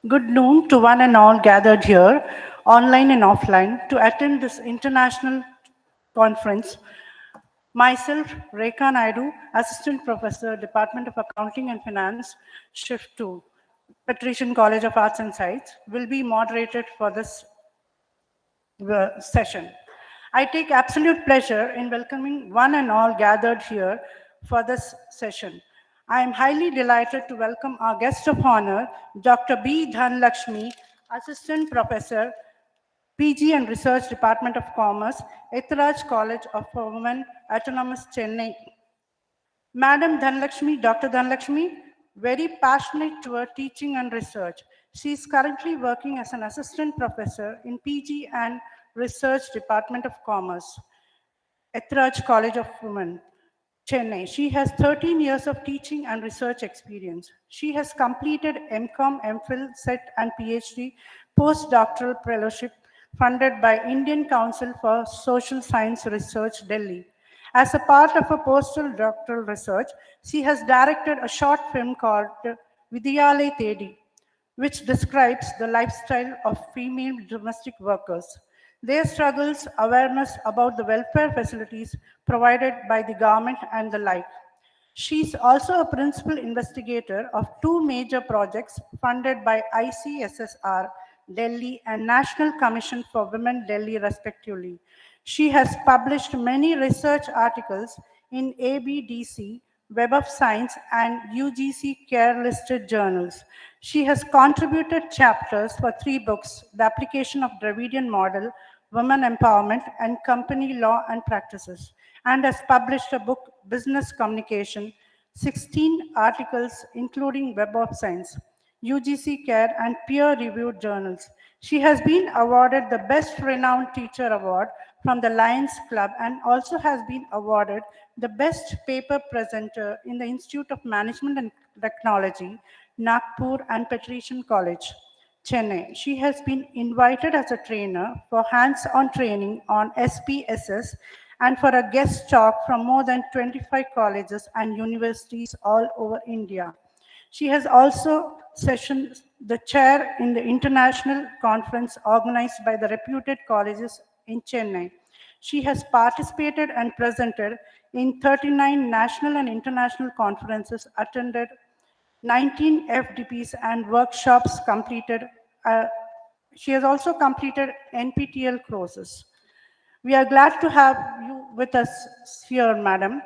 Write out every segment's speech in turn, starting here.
Good noon to one and all gathered here, online and offline, to attend this international conference. Myself, Rekha Naidu, Assistant Professor, Department of Accounting and Finance, Shift 2, Patrician College of Arts and Science, will be moderated for this session. I take absolute pleasure in welcoming one and all gathered here for this session. I am highly delighted to welcome our guest of honor, Dr. B. Dhanlakshmi, Assistant Professor, PG and Research Department of Commerce, Ethiraj College of Women, Autonomous, Chennai. Madam Dhanlakshmi, Dr. Dhanlakshmi, very passionate toward teaching and research. She is currently working as an assistant professor in PG and Research Department of Commerce, Ethiraj College of Women, Chennai. She has 13 years of teaching and research experience. She has completed MCom, MPhil, SET, and PhD postdoctoral fellowship funded by Indian Council for Social Science Research, Delhi. As a part of her postdoctoral research, she has directed a short film called Vidyalay Tedi, which describes the lifestyle of female domestic workers, their struggles, awareness about the welfare facilities provided by the government, and the like. She is also a principal investigator of two major projects funded by ICSSR Delhi and National Commission for Women Delhi, respectively. She has published many research articles in ABDC, Web of Science, and UGC Care listed journals. She has contributed chapters for three books: The Application of Dravidian Model, Women Empowerment, and Company Law and Practices, and has published a book, Business Communication, 16 articles, including Web of Science, UGC Care, and peer-reviewed journals. She has been awarded the Best Renowned Teacher Award from the Lions Club and also has been awarded the Best Paper Presenter in the Institute of Management and Technology, Nagpur, and Patrician College, Chennai. She has been invited as a trainer for hands-on training on SPSS and for a guest talk from more than 25 colleges and universities all over India. She has also sessioned the chair in the international conference organized by the reputed colleges in Chennai. She has participated and presented in 39 national and international conferences, attended 19 FDPs and workshops completed. She has also completed NPTEL courses. We are glad to have you with us here, madam.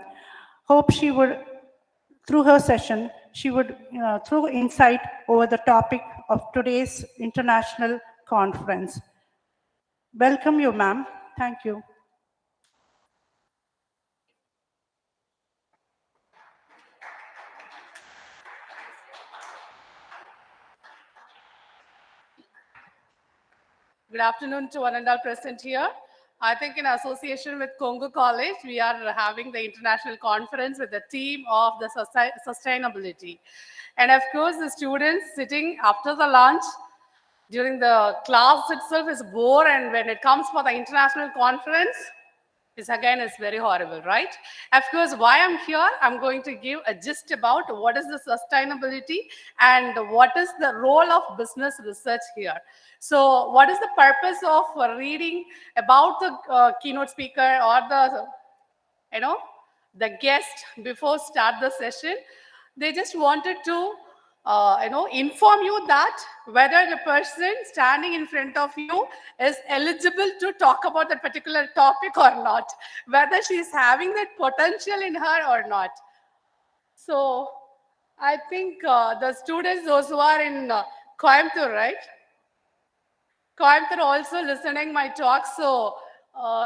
Hope she would, through her session, she would throw insight over the topic of today's international conference. Welcome you, ma'am. Thank you. Good afternoon to one and all present here. I think in association with Congo College, we are having the international conference with the theme of the sustainability. And of course, the students sitting after the lunch during the class itself is bored, and when it comes for the international conference, it's very horrible, right? Of course, why I'm here, I'm going to give a gist about what is the sustainability and what is the role of business research here. So what is the purpose of reading about the keynote speaker or the guest before start the session? They just wanted to inform you that whether the person standing in front of you is eligible to talk about that particular topic or not, whether she is having that potential in her or not. So I think the students, those who are in Coimbatore, right? Coimbatore also listening my talk. So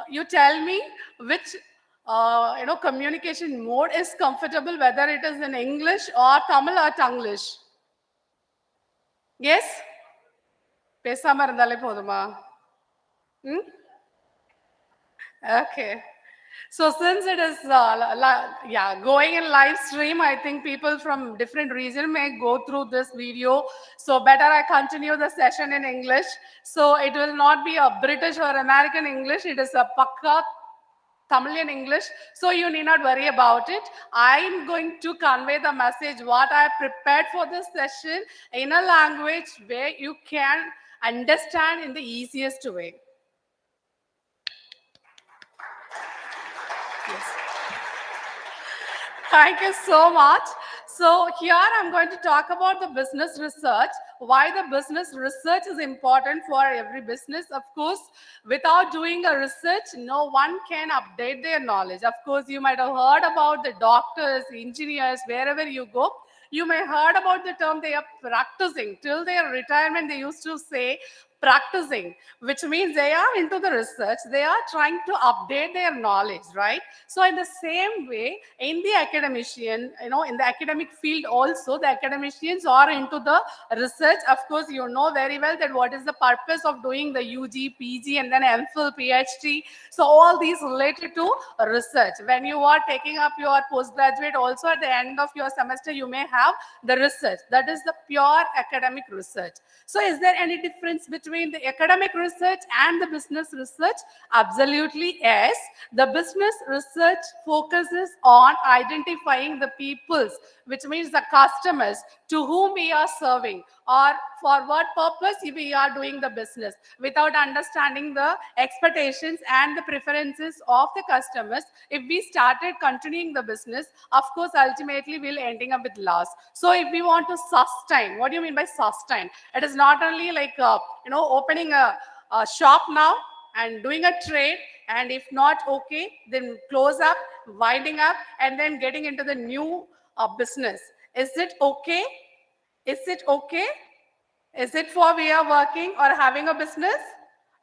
you tell me which communication mode is comfortable, whether it is in English or Tamil or Tanglish. Yes? பேசாம இருந்தாலே போதுமா? Okay. So since it is going in live stream, I think people from different region may go through this video. So better I continue the session in English. So it will not be a British or American English. It is a Pakka Tamil and English, so you need not worry about it. I'm going to convey the message what I prepared for this session in a language where you can understand in the easiest way. Yes. Thank you so much. So here I'm going to talk about the business research, why the business research is important for every business. Of course, without doing a research, no one can update their knowledge. Of course, you might have heard about the doctors, engineers, wherever you go. You may heard about the term they are practicing. Till their retirement, they used to say practicing, which means they are into the research. They are trying to update their knowledge, right? So in the same way, in the academician, in the academic field also, the academicians are into the research. Of course, you know very well that what is the purpose of doing the UG, PG, and then MPhil, PhD. So all these related to research. When you are taking up your postgraduate, also at the end of your semester, you may have the research. That is the pure academic research. So is there any difference between the academic research and the business research? Absolutely yes. The business research focuses on identifying the peoples, which means the customers to whom we are serving, or for what purpose we are doing the business. Without understanding the expectations and the preferences of the customers, if we started continuing the business, of course ultimately we'll ending up with loss. So if we want to sustain, what do you mean by sustain? It is not only like opening a shop now and doing a trade, and if not okay, then close up, winding up, and then getting into the new business. Is it okay? Is it okay? Is it for we are working or having a business?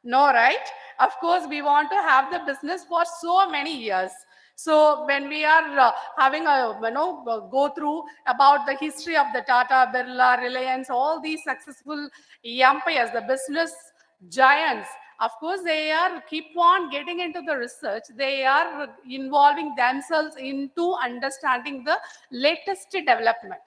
No, right? Of course, we want to have the business for so many years. So when we are having a go through about the history of the Tata, Birla, Reliance, all these successful empires, the business giants, of course, they are keep on getting into the research. They are involving themselves into understanding the latest development.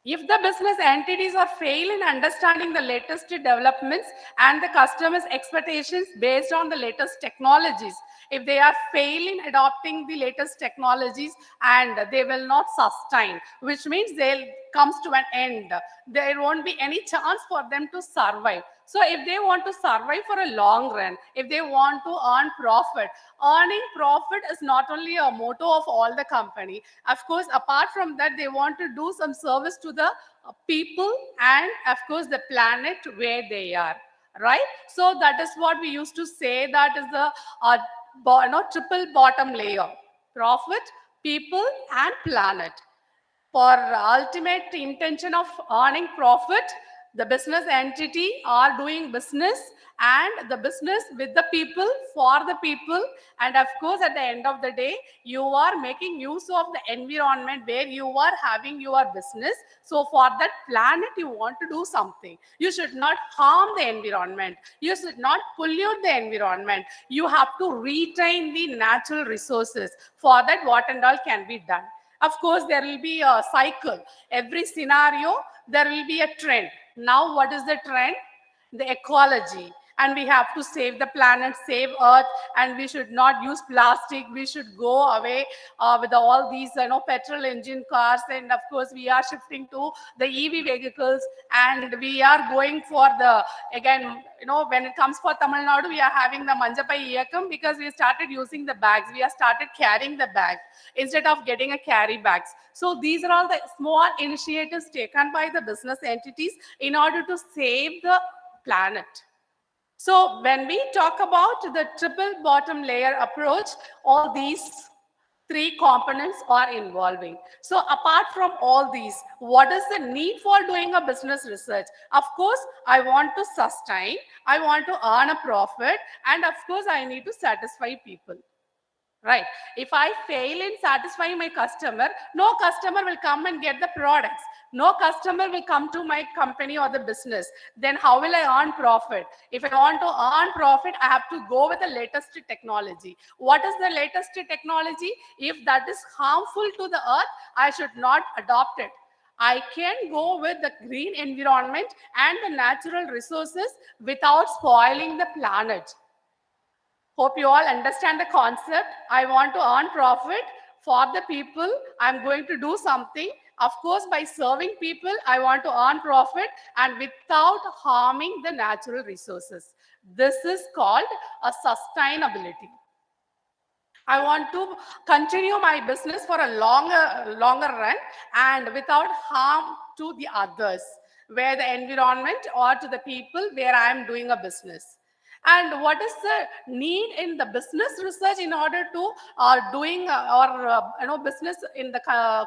If the business entities are fail in understanding the latest developments and the customer's expectations based on the latest technologies, if they are fail in adopting the latest technologies, and they will not sustain, which means they'll comes to an end. There won't be any chance for them to survive. So if they want to survive for a long run, if they want to earn profit, earning profit is not only a motto of all the company. Of course, apart from that, they want to do some service to the people and of course the planet where they are, right? So that is what we used to say, that is the triple bottom layer: profit, people, and planet. For ultimate intention of earning profit, the business entity are doing business, and the business with the people, for the people, and of course at the end of the day you are making use of the environment where you are having your business. So for that planet you want to do something. You should not harm the environment, you should not pollute the environment, you have to retain the natural resources. For that, what and all can be done? Of course, there will be a cycle. Every scenario, there will be a trend. Now, what is the trend? The ecology. And we have to save the planet, save Earth, and we should not use plastic. We should go away with all these, petrol engine cars. And of course, we are shifting to the EV vehicles, and we are going for the, again, when it comes for Tamil Nadu, we are having the Manjapai Iyakam because we started using the bags. We have started carrying the bag instead of getting a carry bags. So these are all the small initiatives taken by the business entities in order to save the planet. So when we talk about the triple bottom layer approach, all these three components are involving. So apart from all these, what is the need for doing a business research? Of course, I want to sustain, I want to earn a profit, and of course, I need to satisfy people. Right. If I fail in satisfying my customer, no customer will come and get the products. No customer will come to my company or the business. Then how will I earn profit? If I want to earn profit, I have to go with the latest technology. What is the latest technology? If that is harmful to the earth, I should not adopt it. I can go with the green environment and the natural resources without spoiling the planet. Hope you all understand the concept. I want to earn profit for the people. I'm going to do something. Of course, by serving people, I want to earn profit and without harming the natural resources. This is called a sustainability. I want to continue my business for a longer run and without harm to the others, where the environment or to the people where I am doing a business. And what is the need in the business research in order to doing or business in the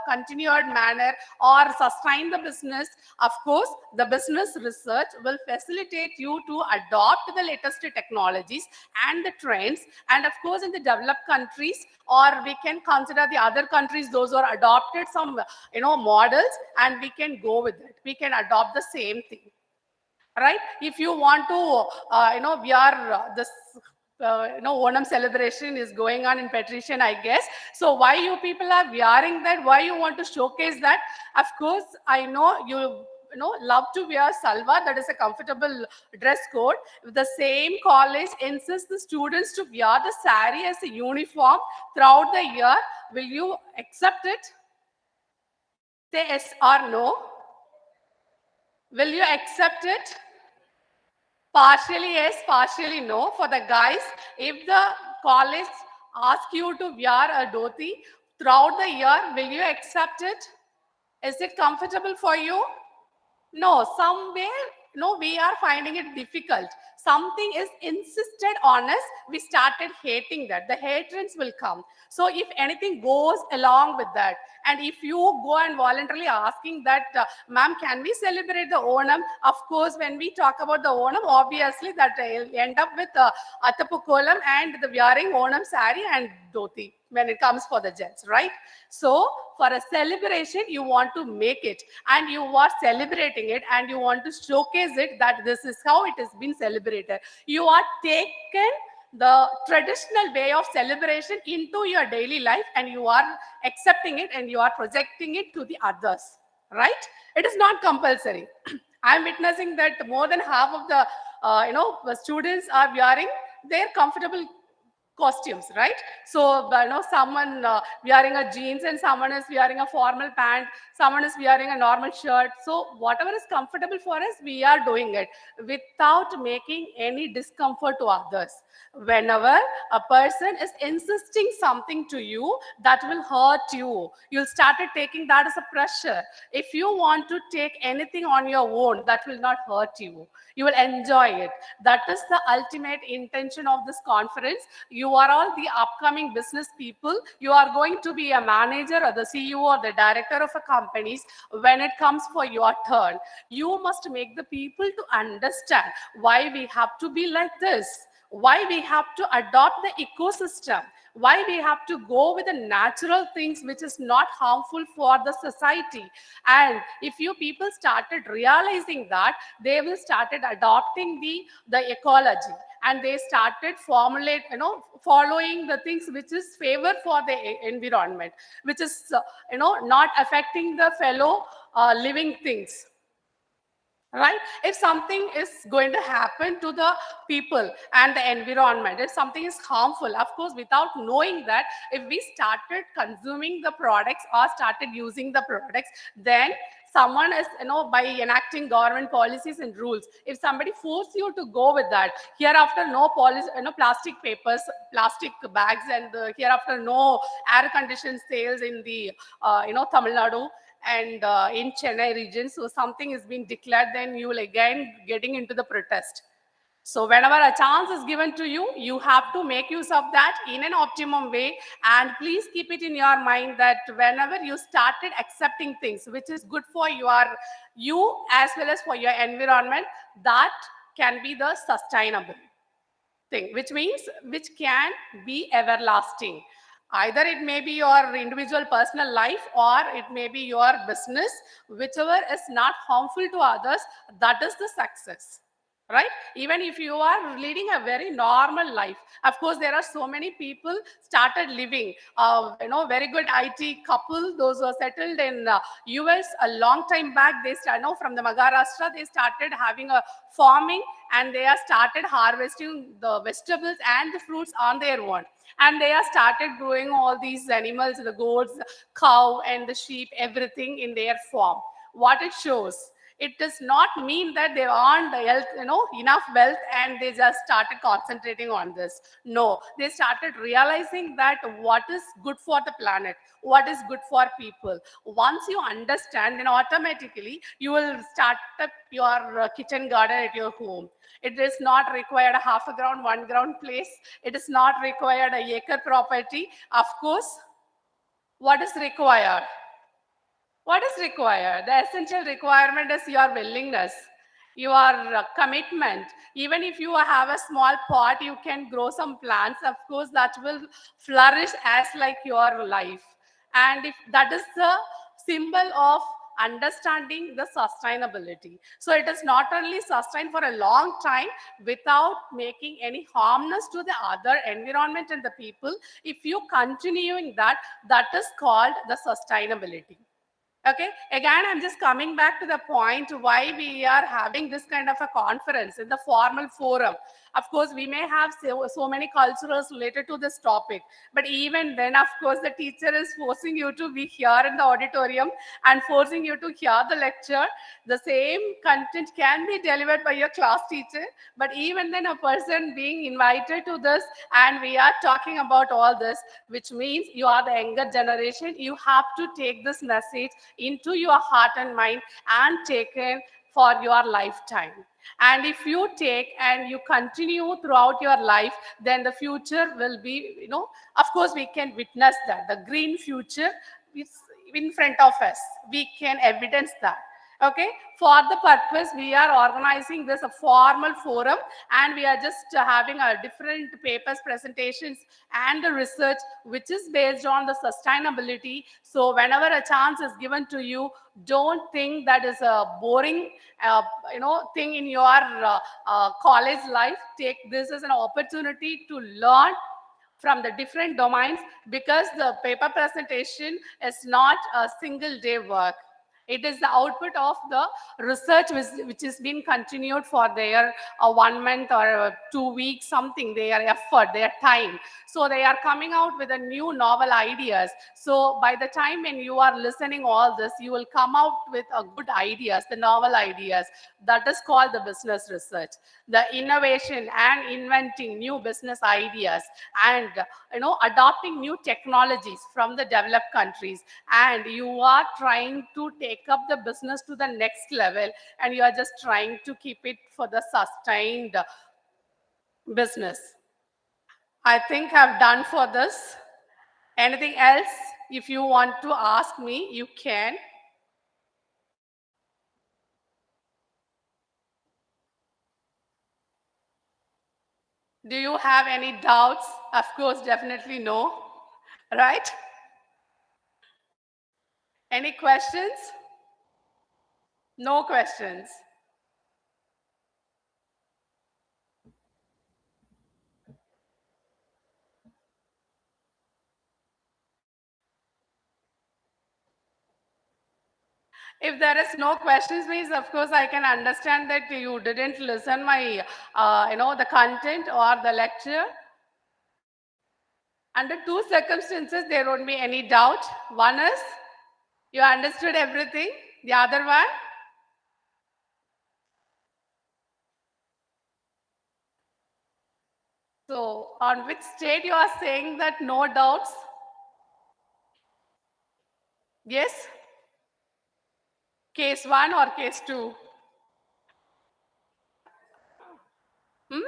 continued manner or sustain the business? Of course, the business research will facilitate you to adopt the latest technologies and the trends. And of course, in the developed countries, or we can consider the other countries, those who are adopted some models, and we can go with it. We can adopt the same thing, right? If you want to we are this Onam celebration is going on in Patrician, I guess. So why you people are wearing that? Why you want to showcase that? Of course, I know you love to wear salwar. That is a comfortable dress code. The same college insists the students to wear the sari as a uniform throughout the year. Will you accept it? Say yes or no. Will you accept it? Partially yes, partially no. For the guys, if the college asks you to wear a dhoti throughout the year, will you accept it? Is it comfortable for you? No, somewhere, no, we are finding it difficult. Something is insisted on us, we started hating that. The hatreds will come. So if anything goes along with that, and if you go and voluntarily asking that, ma'am, can we celebrate the Onam? Of course, when we talk about the Onam, obviously that will end up with Atapukolam and the wearing Onam sari and dhoti when it comes for the gents, right? So for a celebration, you want to make it and you are celebrating it and you want to showcase it that this is how it has been celebrated. You are taken the traditional way of celebration into your daily life and you are accepting it and you are projecting it to the others, right? It is not compulsory. I'm witnessing that more than half of the the students are wearing their comfortable costumes, right? So someone wearing a jeans and someone is wearing a formal pant, someone is wearing a normal shirt. So whatever is comfortable for us, we are doing it without making any discomfort to others. Whenever a person is insisting something to you that will hurt you, you'll started taking that as a pressure. If you want to take anything on your own, that will not hurt you. You will enjoy it. That is the ultimate intention of this conference. You are all the upcoming business people. You are going to be a manager or the CEO or the director of a company. When it comes for your turn, you must make the people to understand why we have to be like this, why we have to adopt the ecosystem, why we have to go with the natural things which is not harmful for the society. And if you people started realizing that, they will started adopting the ecology and they started following the things which is favor for the environment, which is not affecting the fellow living things, right? If something is going to happen to the people and the environment, if something is harmful, of course, without knowing that, if we started consuming the products or started using the products, then someone is by enacting government policies and rules, if somebody force you to go with that, hereafter no policy, plastic papers, plastic bags, and hereafter no air conditioned sales in the Tamil Nadu and in Chennai region. So something is being declared, then you will again getting into the protest. So whenever a chance is given to you, you have to make use of that in an optimum way. And please keep it in your mind that whenever you started accepting things which is good for you as well as for your environment, that can be the sustainable thing, which means which can be everlasting. Either it may be your individual personal life or it may be your business, whichever is not harmful to others, that is the success. right? Even if you are leading a very normal life, of course there are so many people started living, very good IT couple, those who are settled in US a long time back. They start now from the Maharashtra, they started having a farming, and they are started harvesting the vegetables and the fruits on their own, and they are started growing all these animals, the goats, cow and the sheep, everything in their farm. What it shows, it does not mean that they earned enough wealth and they just started concentrating on this. No, they started realizing that what is good for the planet, what is good for people. Once you understand, then automatically you will start up your kitchen garden at your home. It is not required a half a ground, 1 ground place. It is not required a acre property. Of course, what is required? What is required? The essential requirement is your willingness, your commitment. Even if you have a small pot, you can grow some plants. Of course, that will flourish as like your life. And if that is the symbol of understanding the sustainability. So it is not only sustained for a long time without making any harmness to the other environment and the people. If you continuing that, that is called the sustainability. Okay, again, I'm just coming back to the point why we are having this kind of a conference in the formal forum. Of course, we may have so many cultures related to this topic, but even then, of course, the teacher is forcing you to be here in the auditorium and forcing you to hear the lecture. The same content can be delivered by your class teacher, but even then, a person being invited to this and we are talking about all this, which means you are the younger generation. You have to take this message into your heart and mind and take it for your lifetime. And if you take and you continue throughout your life, then the future will be, of course, we can witness that. The green future is in front of us. We can evidence that. Okay, for the purpose, we are organizing this a formal forum, and we are just having a different papers, presentations, and the research which is based on the sustainability. So whenever a chance is given to you, don't think that is a boring thing in your college life. Take this as an opportunity to learn from the different domains, because the paper presentation is not a single day work. It is the output of the research which is being continued for their 1 month or 2 weeks, something, their effort, their time. So they are coming out with a new novel ideas. So by the time when you are listening all this, you will come out with a good ideas, the novel ideas. That is called the business research. The innovation and inventing new business ideas, and adopting new technologies from the developed countries, and you are trying to take up the business to the next level, and you are just trying to keep it for the sustained business. I think I've done for this. Anything else? If you want to ask me, you can. Do you have any doubts? Of course, definitely no. Right? Any questions? No questions. If there is no questions, means of course I can understand that you didn't listen my, the content or the lecture. Under two circumstances, there won't be any doubt. One is you understood everything. The other one, so on which state you are saying that no doubts? Yes? Case 1 or case 2? Hmm?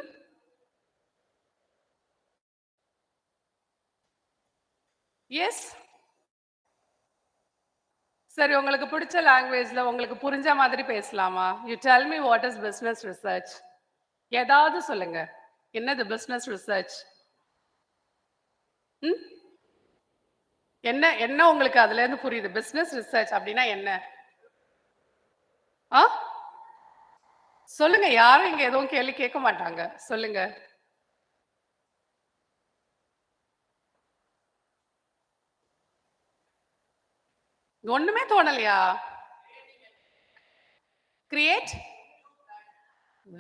Yes? சரி, உங்களுக்கு பிடிச்ச லாங்குவேஜ்ல உங்களுக்கு புரிஞ்ச மாதிரி பேசலாமா? You tell me what is business research. ஏதாவது சொல்லுங்க. என்னது business research? ம்? என்ன என்ன உங்களுக்கு அதுல இருந்து புரியுது? business research அப்படின்னா என்ன? ஆ? சொல்லுங்க, யாரும் இங்க எதுவும் கேள்வி கேட்க மாட்டாங்க. சொல்லுங்க. ஒண்ணுமே தோணலையா? Create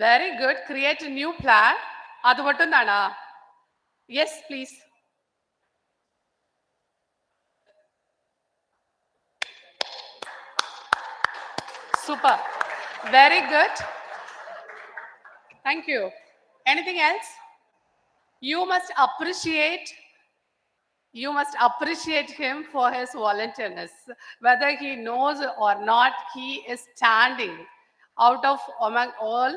very good. Create new plan. அது மட்டும் தானா? Yes please. Super. Very good. Thank you. Anything else? You must appreciate You must appreciate him for his volunteerness. Whether he knows or not, he is standing out of among all.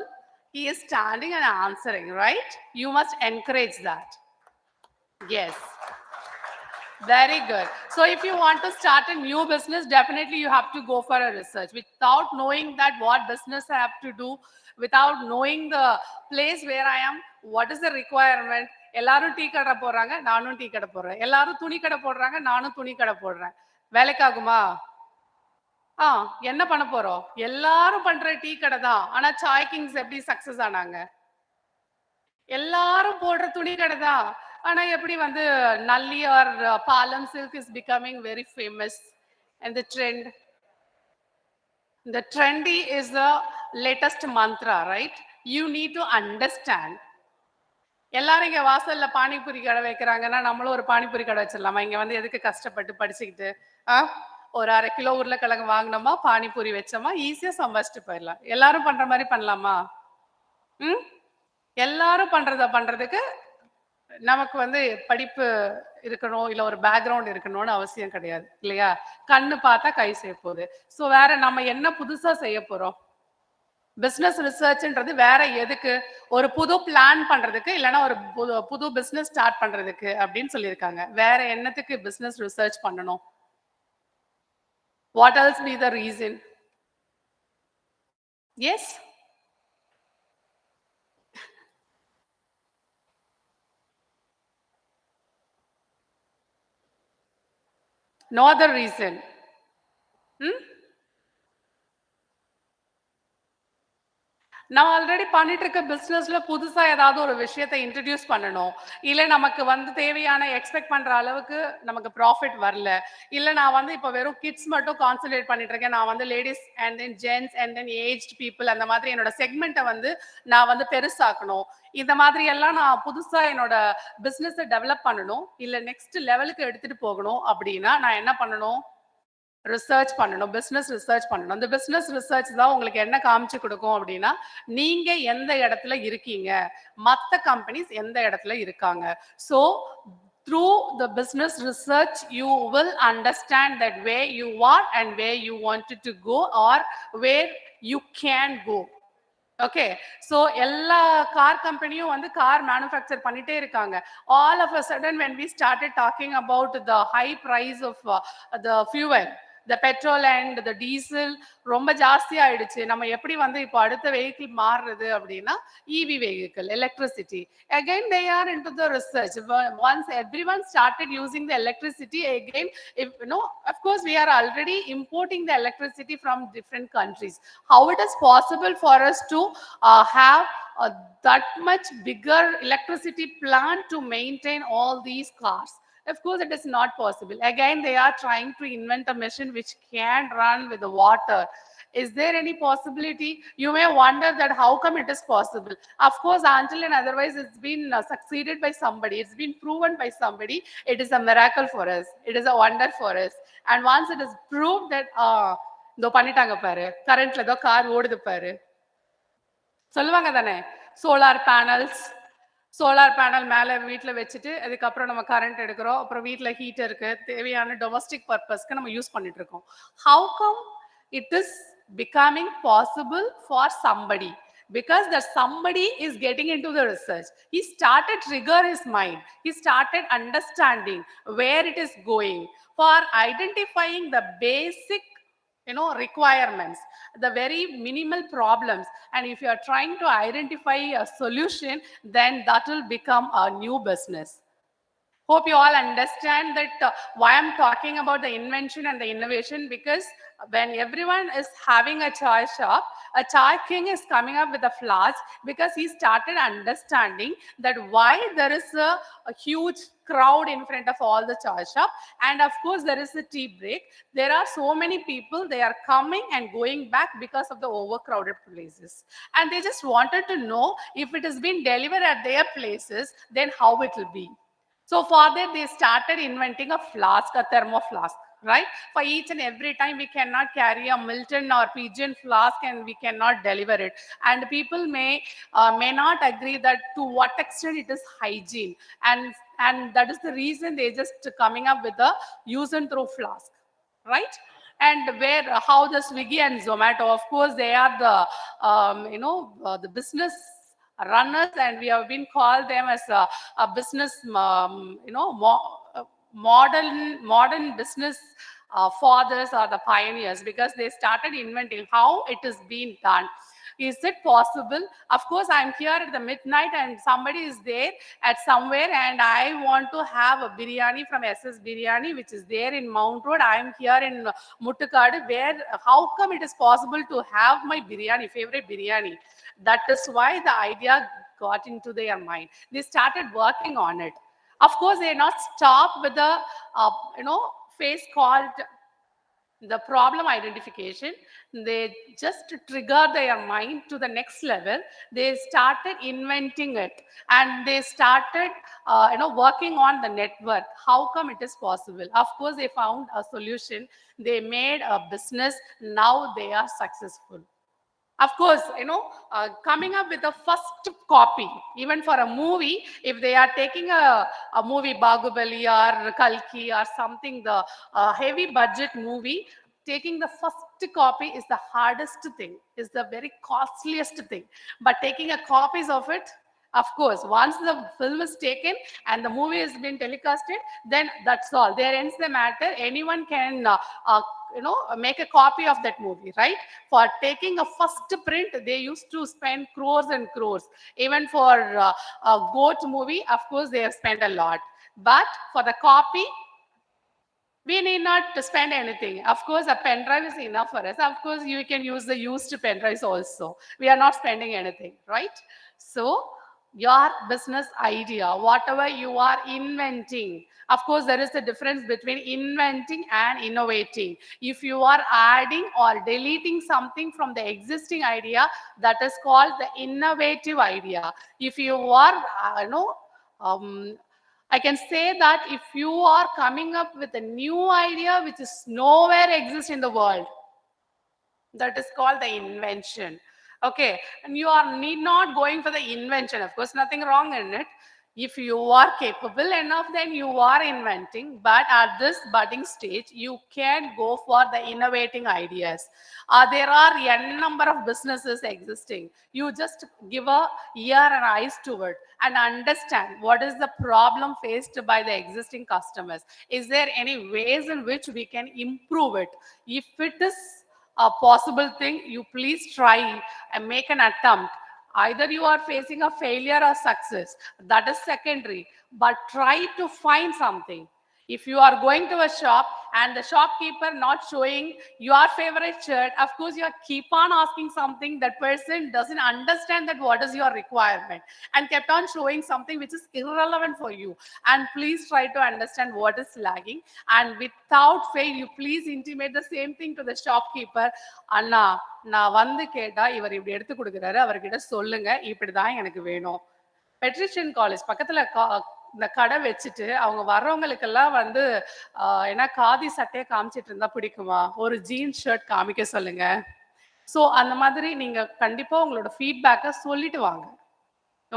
He is standing and answering, right? You must encourage that. Yes. Very good. So if you want to start a new business, definitely you have to go for a research. Without knowing that what business I have to do, without knowing the place where I am, what is the requirement, எல்லாரும் tea கடை போடுறாங்க, நானும் tea கடை போடுறேன். எல்லாரும் துணி கடை போடுறாங்க, நானும் துணி கடை போடுறேன். வேலைக்காகுமா? என்ன பண்ண போறோம்? எல்லாரும் பண்ற டீ கடை தான். ஆனா சாய் கிங்ஸ் எப்படி சக்சஸ் ஆனாங்க? எல்லாரும் போடுற துணி கடை தான். ஆனா எப்படி வந்து நல்லி ஆர் பாலம் silk is becoming very famous and the trendy is the latest mantra, right? You need to understand. எல்லாரும் இங்க வாசல்ல பானிபூரி கடை வைக்கிறாங்கன்னா நம்மளும் ஒரு பானிபூரி கடை வச்சிடலாமா? இங்க வந்து எதுக்கு கஷ்டப்பட்டு படிச்சுக்கிட்டு ஒரு 1/2 கிலோ உருளைக்கிழங்கு வாங்கினோமா, பானிபூரி வச்சோமா, ஈஸியா சம்பாதிச்சுட்டு போயிடலாம். எல்லாரும் பண்ற மாதிரி பண்ணலாமா? எல்லாரும் பண்றதுக்கு நமக்கு வந்து படிப்பு இருக்கணும், இல்ல ஒரு பேக்ரவுண்ட் இருக்கணும்னு அவசியம் கிடையாது இல்லையா? கண்ணு பார்த்தா கை செய்ய போகுது. ஸோ வேற நம்ம என்ன புதுசா செய்ய போறோம்? பிசினஸ் ரிசர்ச்ன்றது வேற எதுக்கு? ஒரு புது பிளான் பண்றதுக்கு, இல்லைன்னா ஒரு புது பிசினஸ் ஸ்டார்ட் பண்றதுக்கு அப்படின்னு சொல்லியிருக்காங்க. வேற என்னத்துக்கு பிசினஸ் ரிசர்ச் பண்ணணும்? What else be the reason? Yes, no other reason. நான் ஆல்ரெடி பண்ணிட்டு இருக்க பிசினஸ்ல புதுசா ஏதாவது ஒரு விஷயத்தை இன்ட்ரடியூஸ் பண்ணணும். இல்ல நமக்கு வந்து தேவையான எக்ஸ்பெக்ட் பண்ற அளவுக்கு நமக்கு ப்ராஃபிட் வரல. இல்ல நான் வந்து இப்ப வெறும் கிட்ஸ் மட்டும் கான்சென்ட்ரேட் பண்ணிட்டு இருக்கேன். நான் வந்து ladies and then gents and then aged people அந்த மாதிரி என்னோட செக்மெண்ட்டை வந்து நான் வந்து பெருசாக்கணும். இந்த மாதிரி எல்லாம் நான் புதுசா என்னோட பிசினஸை டெவலப் பண்ணணும். இல்ல நெக்ஸ்ட் லெவலுக்கு எடுத்துட்டு போகணும் அப்படின்னா நான் என்ன பண்ணணும்? ரிசர்ச் பண்ணணும். பிசினஸ் ரிசர்ச் பண்ணணும். அந்த பிசினஸ் ரிசர்ச் தான் உங்களுக்கு என்ன காமிச்சு கொடுக்கும் அப்படின்னா, நீங்க எந்த இடத்துல இருக்கீங்க, மற்ற கம்பெனிஸ் எந்த இடத்துல இருக்காங்க. So through the business research you will understand that where you are and where you wanted to go or where you can go. Okay, so எல்லா கார் கம்பெனியும் வந்து கார் மேனுஃபேக்சர் பண்ணிட்டே இருக்காங்க. All of a sudden when we started talking about the high price of the fuel, the petrol and the diesel ரொம்ப ஜாஸ்தி ஆயிடுச்சு. நம்ம எப்படி வந்து இப்போ அடுத்த வெஹிக்கிள் மாறுறது அப்படின்னா EV vehicle, electricity. Again they are into the research. Once everyone started using the electricity again, if you know, of course we are already importing the electricity from different countries. How it is possible for us to have that much bigger electricity plant to maintain all these cars? Of course, it is not possible. Again, they are trying to invent a machine which can run with the water. Is there any possibility? You may wonder that how come it is possible. Of course, until and otherwise, it's been succeeded by somebody. It's been proven by somebody. It is a miracle for us. It is a wonder for us. And once it is proved that, do பண்ணிட்டாங்க பாரு, கரண்ட்ல ஏதோ car ஓடுது பாரு, சொல்லுவாங்க தானே, solar panel மேலே வீட்டில் வச்சுட்டு அதுக்கப்புறம் நம்ம கரண்ட் எடுக்கிறோம், அப்புறம் வீட்டில் ஹீட்டருக்கு தேவையான டொமஸ்டிக் பர்பஸ்க்கு நம்ம யூஸ் பண்ணிட்டு இருக்கோம். How come it is becoming possible for somebody? Because that somebody is getting into the research. He started trigger his mind. He started understanding where it is going, for identifying the basic requirements, the very minimal problems, and if you are trying to identify a solution, then that will become a new business. Hope you all understand that why I'm talking about the invention and the innovation, because when everyone is having a chai shop, a chai king is coming up with a flask because he started understanding that why there is a huge crowd in front of all the chai shop, and of course there is a tea break. There are so many people, they are coming and going back because of the overcrowded places, and they just wanted to know if it has been delivered at their places, then how it will be. So for that, they started inventing a flask, a thermo flask, right? For each and every time, we cannot carry a Milton or pigeon flask and we cannot deliver it. And people may not agree that to what extent it is hygiene, and that is the reason they just coming up with a use and throw flask, right? And where how the Swiggy and Zomato, of course, they are the the business runners, and we have been called them as a business modern business fathers or the pioneers, because they started inventing how it is being done. Is it possible? Of course, I'm here at the midnight and somebody is there at somewhere and I want to have a biryani from SS Biryani, which is there in Mount Road. I'm here in Muttukadu, where how come it is possible to have my biryani, favorite biryani? That is why the idea got into their mind. They started working on it. Of course, they not stop with the phase called the problem identification. They just trigger their mind to the next level. They started inventing it, and they started working on the network. How come it is possible? Of course, they found a solution. They made a business. Now they are successful. Of course, coming up with a first copy, even for a movie, if they are taking a movie, Bahubali or Kalki or something, the heavy budget movie, taking the first copy is the hardest thing, is the very costliest thing. But taking a copies of it, of course, once the film is taken and the movie has been telecasted, then that's all. There ends the matter. Anyone can, make a copy of that movie, right? For taking a first print, they used to spend crores and crores. Even for a goat movie, of course, they have spent a lot. But for the copy, we need not to spend anything. Of course, a pen drive is enough for us. Of course, you can use the used pen drives also. We are not spending anything, right? So, your business idea, whatever you are inventing, of course, there is a difference between inventing and innovating. If you are adding or deleting something from the existing idea, that is called the innovative idea. If you are, um, I can say that if you are coming up with a new idea which is nowhere exists in the world, that is called the invention. Okay, and you are need not going for the invention. Of course, nothing wrong in it. If you are capable enough, then you are inventing. But at this budding stage, you can go for the innovating ideas. There are n number of businesses existing. You just give a ear and eyes to it and understand what is the problem faced by the existing customers. Is there any ways in which we can improve it? If it is a possible thing, you please try and make an attempt. Either you are facing a failure or success, that is secondary, but try to find something. If you are going to a shop and the shopkeeper not showing your favorite shirt, of course you keep on asking something, that person doesn't understand that what is your requirement and kept on showing something which is irrelevant for you. And please try to understand what is lagging, and without fail, you please intimate the same thing to the shopkeeper. Anna, நான் வந்து கேட்டா இவர் இப்படி எடுத்து கொடுக்குறாரு, அவர்கிட்ட சொல்லுங்க இப்படிதான் எனக்கு வேணும். பெட்ரிஷியன் காலேஜ் பக்கத்துல இந்த கடை வச்சுட்டு அவங்க வர்றவங்களுக்கெல்லாம் வந்து ஏன்னா காதி சட்டையை காமிச்சிட்டு இருந்தா பிடிக்குமா, ஒரு ஜீன்ஸ் ஷர்ட் காமிக்க சொல்லுங்க. ஸோ அந்த மாதிரி நீங்க கண்டிப்பா உங்களோட ஃபீட்பேக்கை சொல்லிட்டு வாங்க.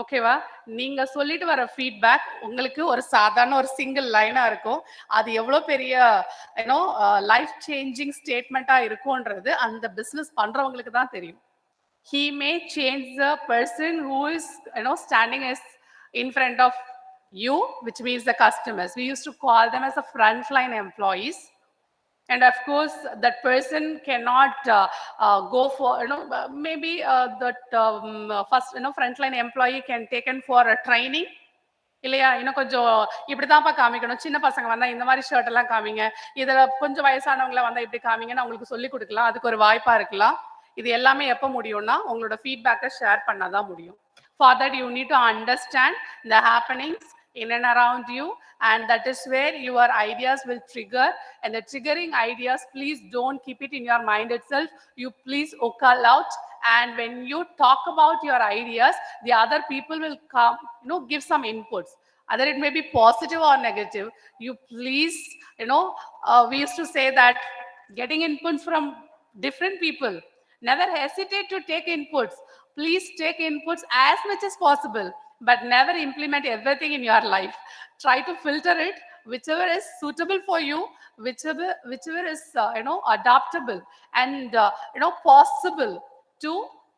ஓகேவா? நீங்க சொல்லிட்டு வர ஃபீட்பேக் உங்களுக்கு ஒரு சாதாரண ஒரு சிங்கிள் லைனா இருக்கும். அது எவ்வளோ பெரிய லைஃப் சேஞ்சிங் ஸ்டேட்மெண்ட்டா இருக்கும்ன்றது அந்த பிசினஸ் பண்றவங்களுக்கு தான் தெரியும். He may change the person who is standing as in front of you, which means the customers. We used to call them as a frontline employees. And of course, that person cannot go for, maybe that first, frontline employee can taken for a training. இல்லையா? இன்னும் கொஞ்சம் இப்படிதான்ப்பா காமிக்கணும். சின்ன பசங்க வந்தா இந்த மாதிரி shirt எல்லாம் காமிங்க. இதுல கொஞ்சம் வயசானவங்கள வந்தா இப்படி காமிங்கன்னு அவங்களுக்கு சொல்லிக் கொடுக்கலாம். அதுக்கு ஒரு வாய்ப்பா இருக்கலாம். இது எல்லாமே எப்ப முடியும்னா உங்களோட ஃபீட்பேக்கை ஷேர் பண்ணாதான் முடியும். For that you need to understand the happenings in and around you, and that is where your ideas will trigger. And the triggering ideas, please don't keep it in your mind itself. You please vocal out, and when you talk about your ideas, the other people will come, give some inputs, either it may be positive or negative. You please, we used to say that getting inputs from different people, never hesitate to take inputs. Please take inputs as much as possible, but never implement everything in your life. Try to filter it, whichever is suitable for you, whichever is adaptable and possible to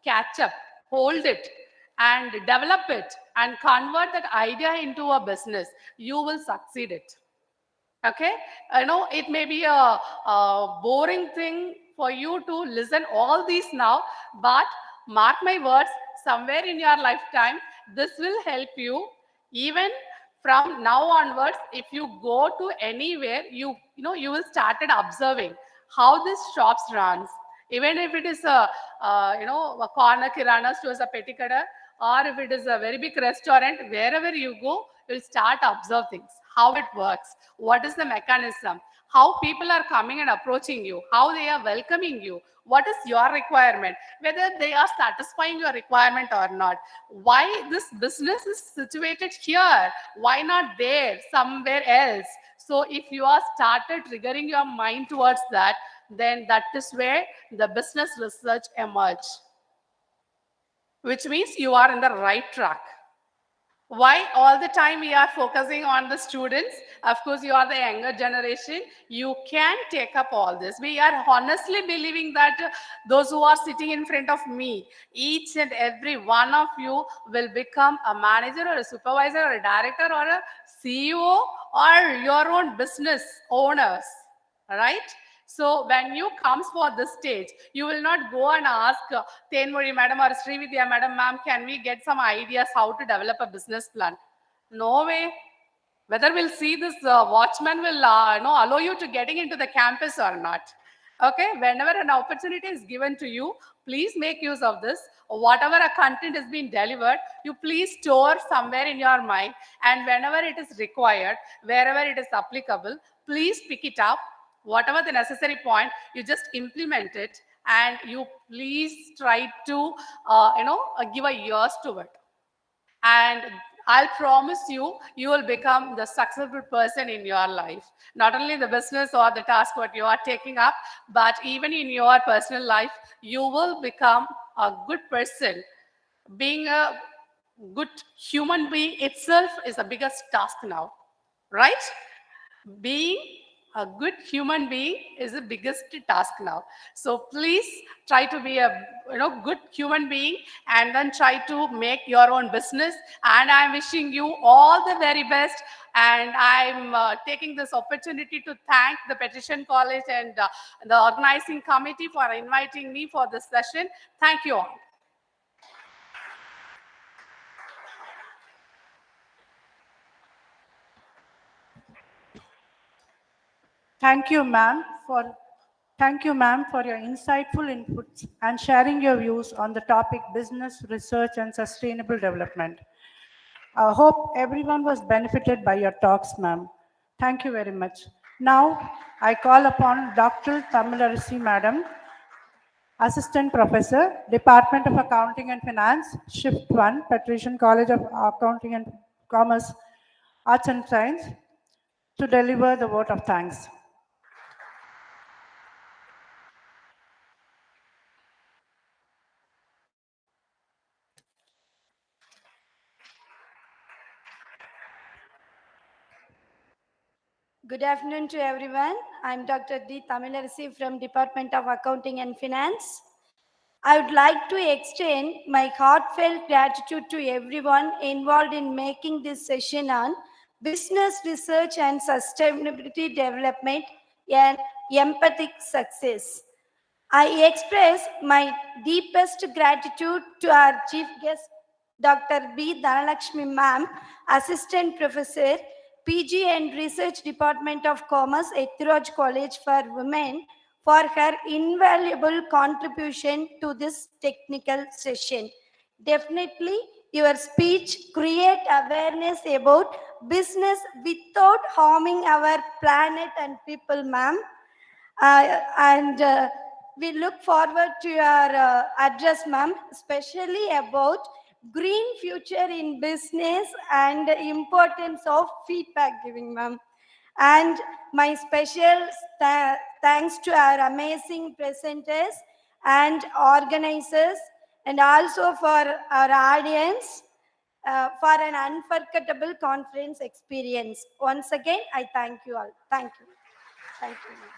catch up, hold it, and develop it, and convert that idea into a business. You will succeed it. Okay, it may be a boring thing for you to listen all these now, but mark my words, somewhere in your lifetime this will help you. Even from now onwards, if you go to anywhere, you will started observing how this shops runs. Even if it is a corner kirana stores, a petty kada, or if it is a very big restaurant, wherever you go, you'll start observe things, how it works, what is the mechanism, how people are coming and approaching you, how they are welcoming you, what is your requirement, whether they are satisfying your requirement or not, why this business is situated here, why not there, somewhere else. So if you are started triggering your mind towards that, then that is where the business research emerge, which means you are in the right track. Why all the time we are focusing on the students? Of course, you are the younger generation. You can take up all this. We are honestly believing that those who are sitting in front of me, each and every one of you will become a manager or a supervisor or a director or a CEO or your own business owners, right? So when you comes for this stage, you will not go and ask Tenmuri madam or Srividya madam, ma'am, can we get some ideas how to develop a business plan? No way. Whether we'll see this watchman will allow you to getting into the campus or not. Okay, whenever an opportunity is given to you, please make use of this. Whatever a content is being delivered, you please store somewhere in your mind, and whenever it is required, wherever it is applicable, please pick it up. Whatever the necessary point, you just implement it, and you please try to give a years to it. And I'll promise you, you will become the successful person in your life. Not only the business or the task what you are taking up, but even in your personal life, you will become a good person. Being a good human being itself is the biggest task now, right? Being a good human being is the biggest task now. So please try to be a good human being, and then try to make your own business. And I'm wishing you all the very best. And I'm taking this opportunity to thank the Petition College and the organizing committee for inviting me for this session. Thank you all. Thank you, ma'am, for your insightful inputs and sharing your views on the topic business, research, and sustainable development. I hope everyone was benefited by your talks, ma'am. Thank you very much. Now, I call upon Dr. Tamilarisi, madam, Assistant Professor, Department of Accounting and Finance, Shift 1, Patrician College of Accounting and Commerce, Arts and Science, to deliver the vote of thanks. Good afternoon to everyone. I'm Dr. D. Tamilarisi from Department of Accounting and Finance. I would like to extend my heartfelt gratitude to everyone involved in making this session on business research and sustainability development and empathic success. I express my deepest gratitude to our chief guest, Dr. B. Dhanalakshmi Ma'am, Assistant Professor, PG and Research Department of Commerce, Ethiraj College for Women, for her invaluable contribution to this technical session. Definitely, your speech create awareness about business without harming our planet and people, ma'am. And we look forward to your address, ma'am, especially about green future in business and the importance of feedback giving, ma'am. And my special thanks to our amazing presenters and organizers, and also for our audience for an unforgettable conference experience. Once again, I thank you all. Thank you. Thank you, ma'am.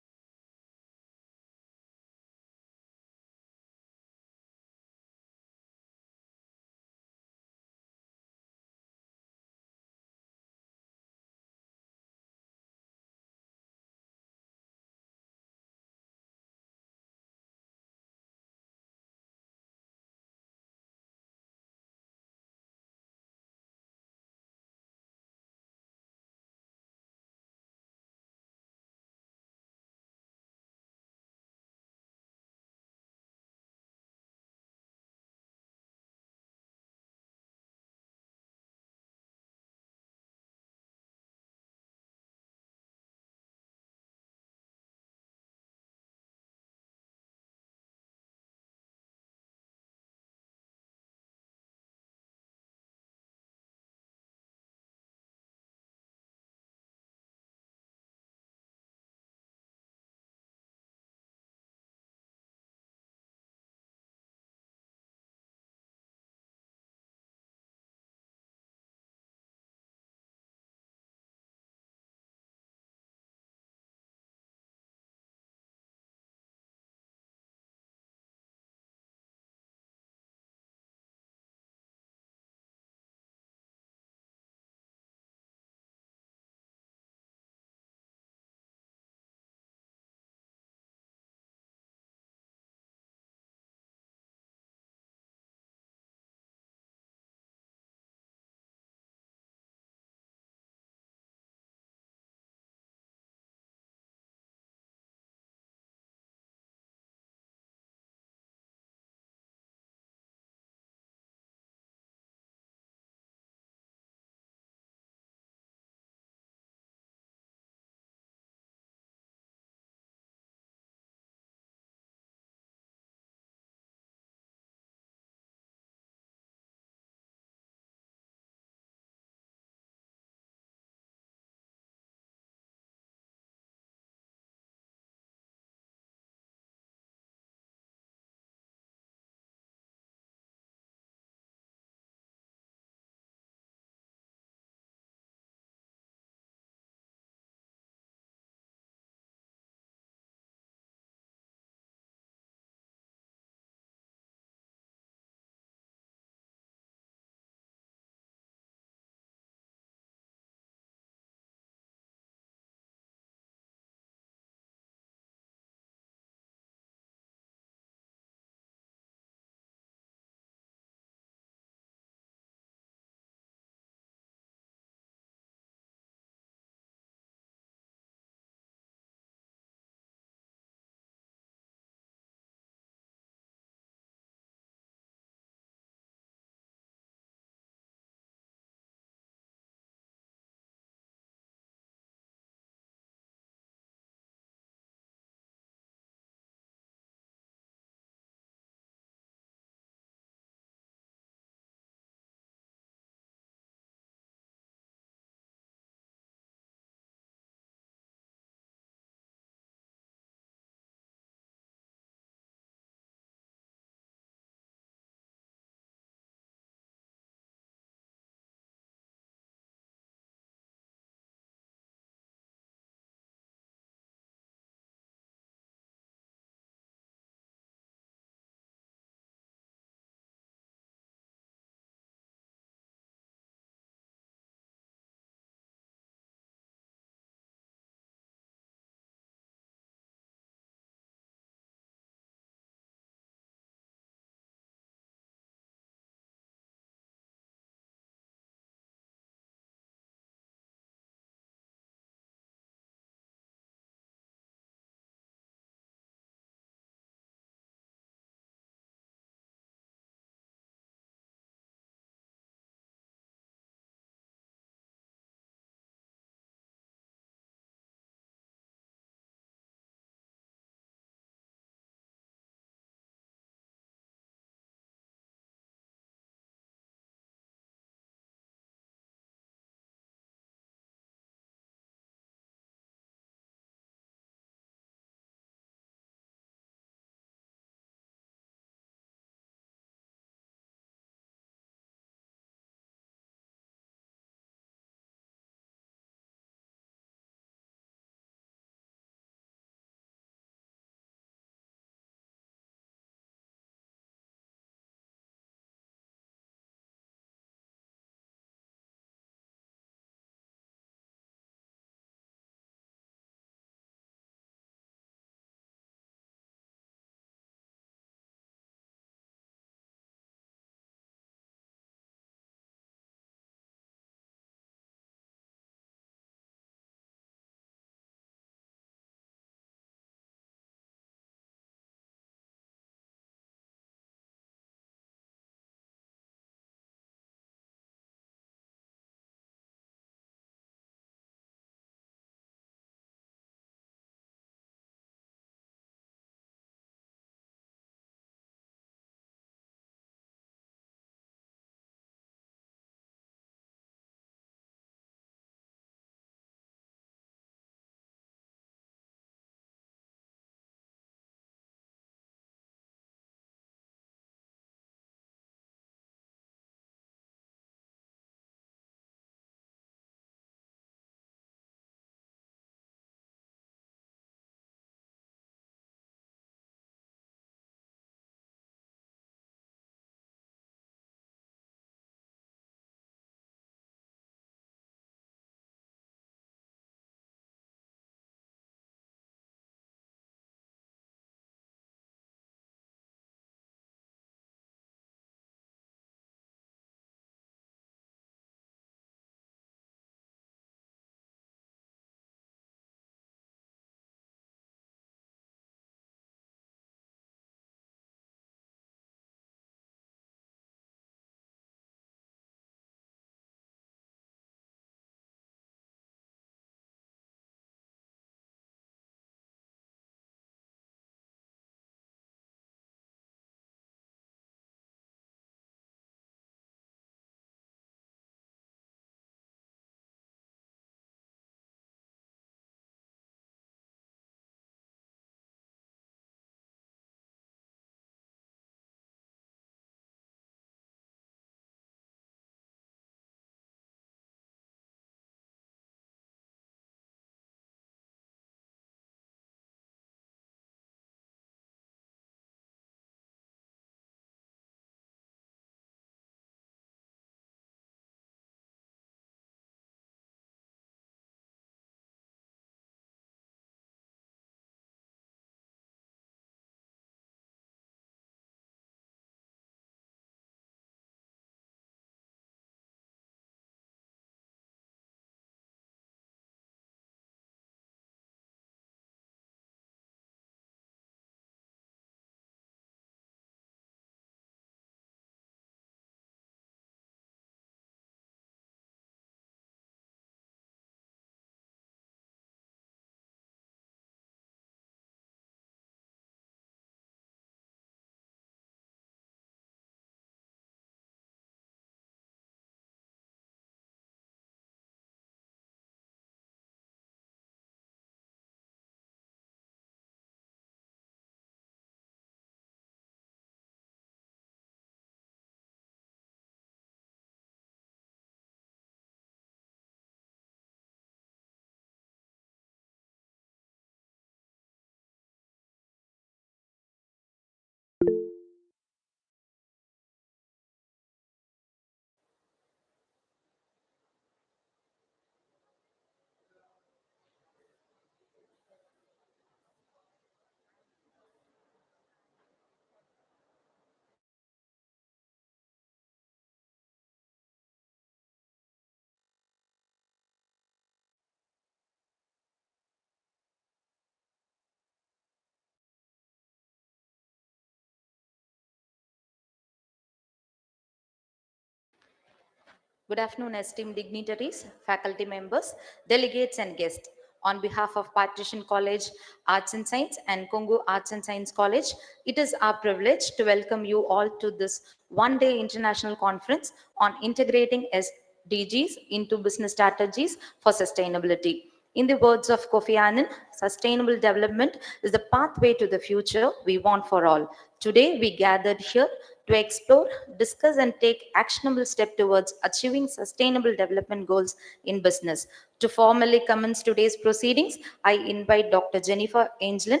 Good afternoon, esteemed dignitaries, faculty members, delegates, and guests. On behalf of Patrician College Arts and Science and Congo Arts and Science College, it is our privilege to welcome you all to this one-day international conference on integrating SDGs into business strategies for sustainability. In the words of Kofi Annan, sustainable development is the pathway to the future we want for all. Today, we gathered here to explore, discuss, and take actionable steps towards achieving sustainable development goals in business. To formally commence today's proceedings, I invite Dr. Jennifer Angelin,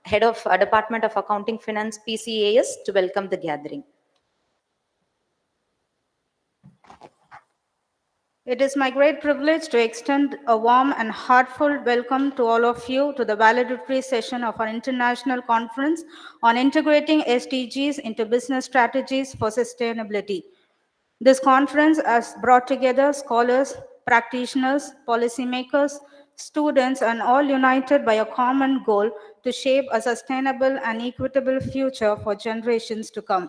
Head of Department of Accounting Finance PCAS, to welcome the gathering. It is my great privilege to extend a warm and heartfelt welcome to all of you to the valedictory session of our international conference on integrating SDGs into business strategies for sustainability. This conference has brought together scholars, practitioners, policymakers, students, and all united by a common goal to shape a sustainable and equitable future for generations to come.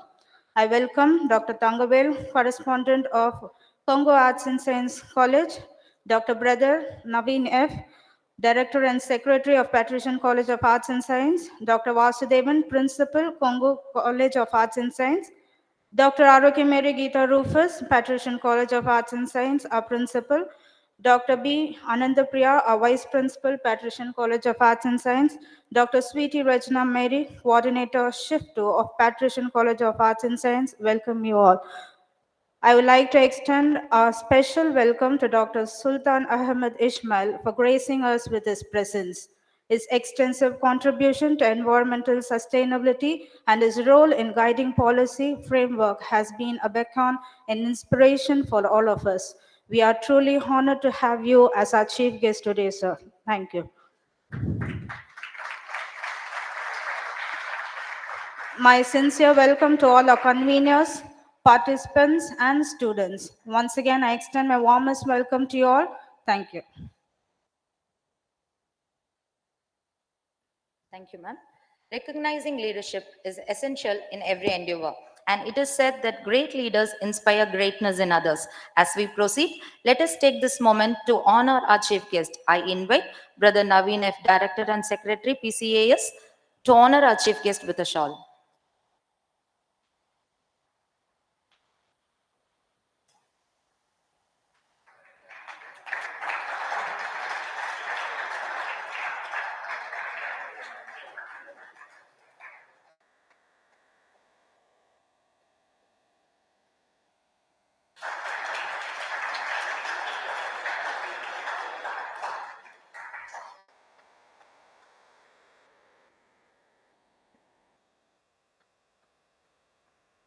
I welcome Dr. Tangavel, correspondent of Congo Arts and Science College, Dr. Brother Naveen F., Director and Secretary of Patrician College of Arts and Science, Dr. Vasudevan, Principal, Congo College of Arts and Science, Dr. Aroke Mary Geeta Rufus, Patrician College of Arts and Science, our Principal, Dr. B. Anandapriya, our Vice Principal, Patrician College of Arts and Science, Dr. Sweetie Regina Mary, Coordinator Shift 2 of Patrician College of Arts and Science, welcome you all. I would like to extend a special welcome to Dr. Sultan Ahmed Ismail for gracing us with his presence. His extensive contribution to environmental sustainability and his role in guiding policy framework has been a beacon and inspiration for all of us. We are truly honored to have you as our chief guest today, sir. Thank you. My sincere welcome to all our conveners, participants, and students. Once again, I extend my warmest welcome to you all. Thank you. Thank you, ma'am. Recognizing leadership is essential in every endeavor, and it is said that great leaders inspire greatness in others. As we proceed, let us take this moment to honor our chief guest. I invite Brother Naveen F., Director and Secretary, PCAS, to honor our chief guest with a shawl.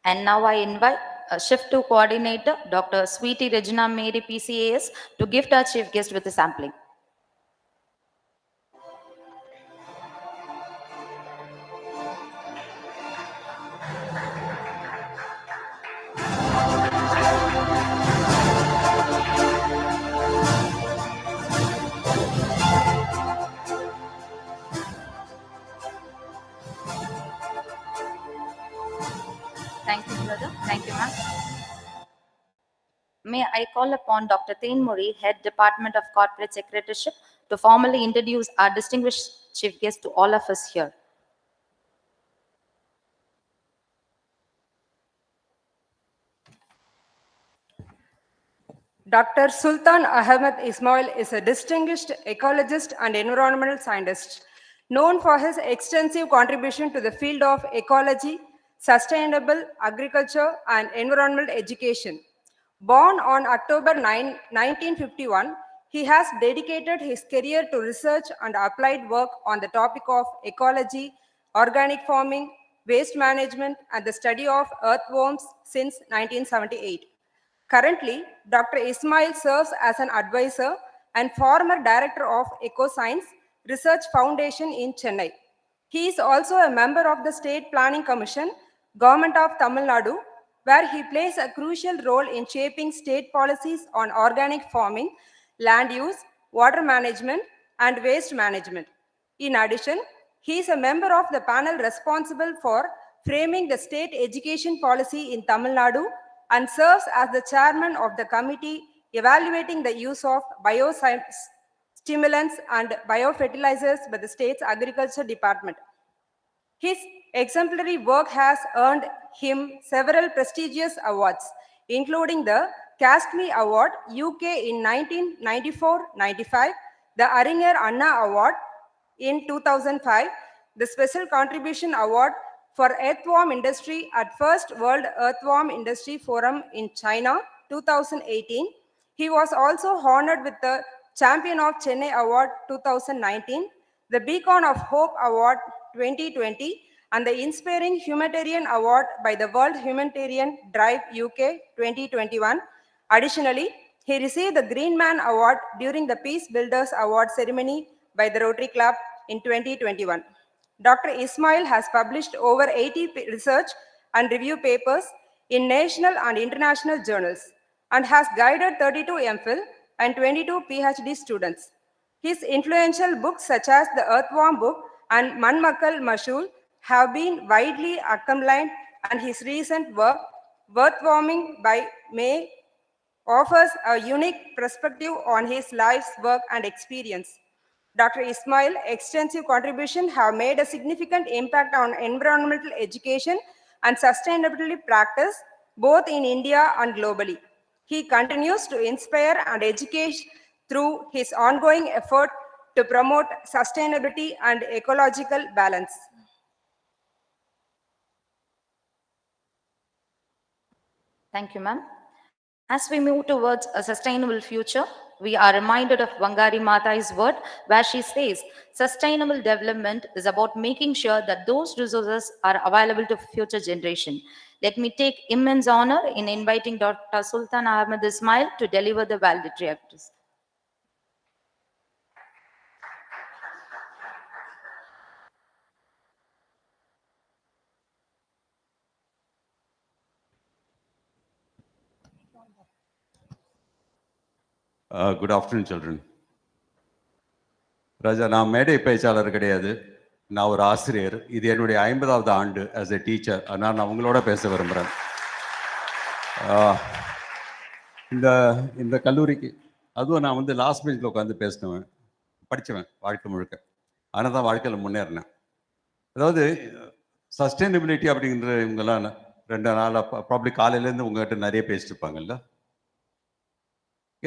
And now I invite Shift 2 Coordinator, Dr. Sweetie Regina Mary, PCAS, to gift our chief guest with a sampling. Thank you, brother. Thank you, ma'am. May I call upon Dr. Tain Murray, Head Department of Corporate Secretariat, to formally introduce our distinguished chief guest to all of us here. Dr. Sultan Ahmed Ismail is a distinguished ecologist and environmental scientist, known for his extensive contribution to the field of ecology, sustainable agriculture, and environmental education. Born on October 9, 1951, he has dedicated his career to research and applied work on the topic of ecology, organic farming, waste management, and the study of earthworms since 1978. Currently, Dr. Ismail serves as an advisor and former director of EcoScience Research Foundation in Chennai. He is also a member of the State Planning Commission, Government of Tamil Nadu, where he plays a crucial role in shaping state policies on organic farming, land use, water management, and waste management. In addition, he is a member of the panel responsible for framing the state education policy in Tamil Nadu, and serves as the chairman of the committee evaluating the use of biostimulants and biofertilizers by the state's agriculture department. His exemplary work has earned him several prestigious awards, including the Cast-Me Award, UK in 1994-95, the Aringer Anna Award in 2005, the Special Contribution Award for Earthworm Industry at First World Earthworm Industry Forum in China, 2018. He was also honored with the Champion of Chennai Award 2019, the Beacon of Hope Award 2020, and the Inspiring Humanitarian Award by the World Humanitarian Drive UK 2021. Additionally, he received the Green Man Award during the Peace Builders Award ceremony by the Rotary Club in 2021. Dr. Ismail has published over 80 research and review papers in national and international journals and has guided 32 MPhil and 22 PhD students. His influential books such as the Earthworm Book and Manmakkal Mashul have been widely acclaimed, and his recent work, Earthworming by May, offers a unique perspective on his life's work and experience. Dr. Ismail's extensive contributions have made a significant impact on environmental education and sustainability practice both in India and globally. He continues to inspire and educate through his ongoing effort to promote sustainability and ecological balance. Thank you, ma'am. As we move towards a sustainable future, we are reminded of Bangari Mata's word where she says, sustainable development is about making sure that those resources are available to future generation. Let me take immense honor in inviting Dr. Sultan Ahmed Ismail to deliver the valedictory address. Good afternoon, children. ராஜா, நான் மேடை பேச்சாளர் கிடையாது, நான் ஒரு ஆசிரியர். இது என்னுடைய 50வது ஆண்டு ஆஸ் எ டீச்சர். ஆனால் நான் உங்களோட பேச விரும்புகிறேன். இந்த கல்லூரிக்கு அதுவும் நான் வந்து லாஸ்ட் பெஞ்சில் உட்காந்து பேசினவன், படித்தவன் வாழ்க்கை முழுக்க. ஆனால் தான் வாழ்க்கையில் முன்னேறினேன். அதாவது சஸ்டைனபிலிட்டி அப்படிங்கிற இவங்கெல்லாம் 2 நாளாக ப்ராப்ளி காலையிலேருந்து உங்கள்கிட்ட நிறைய பேசிட்டு இருப்பாங்கல்ல.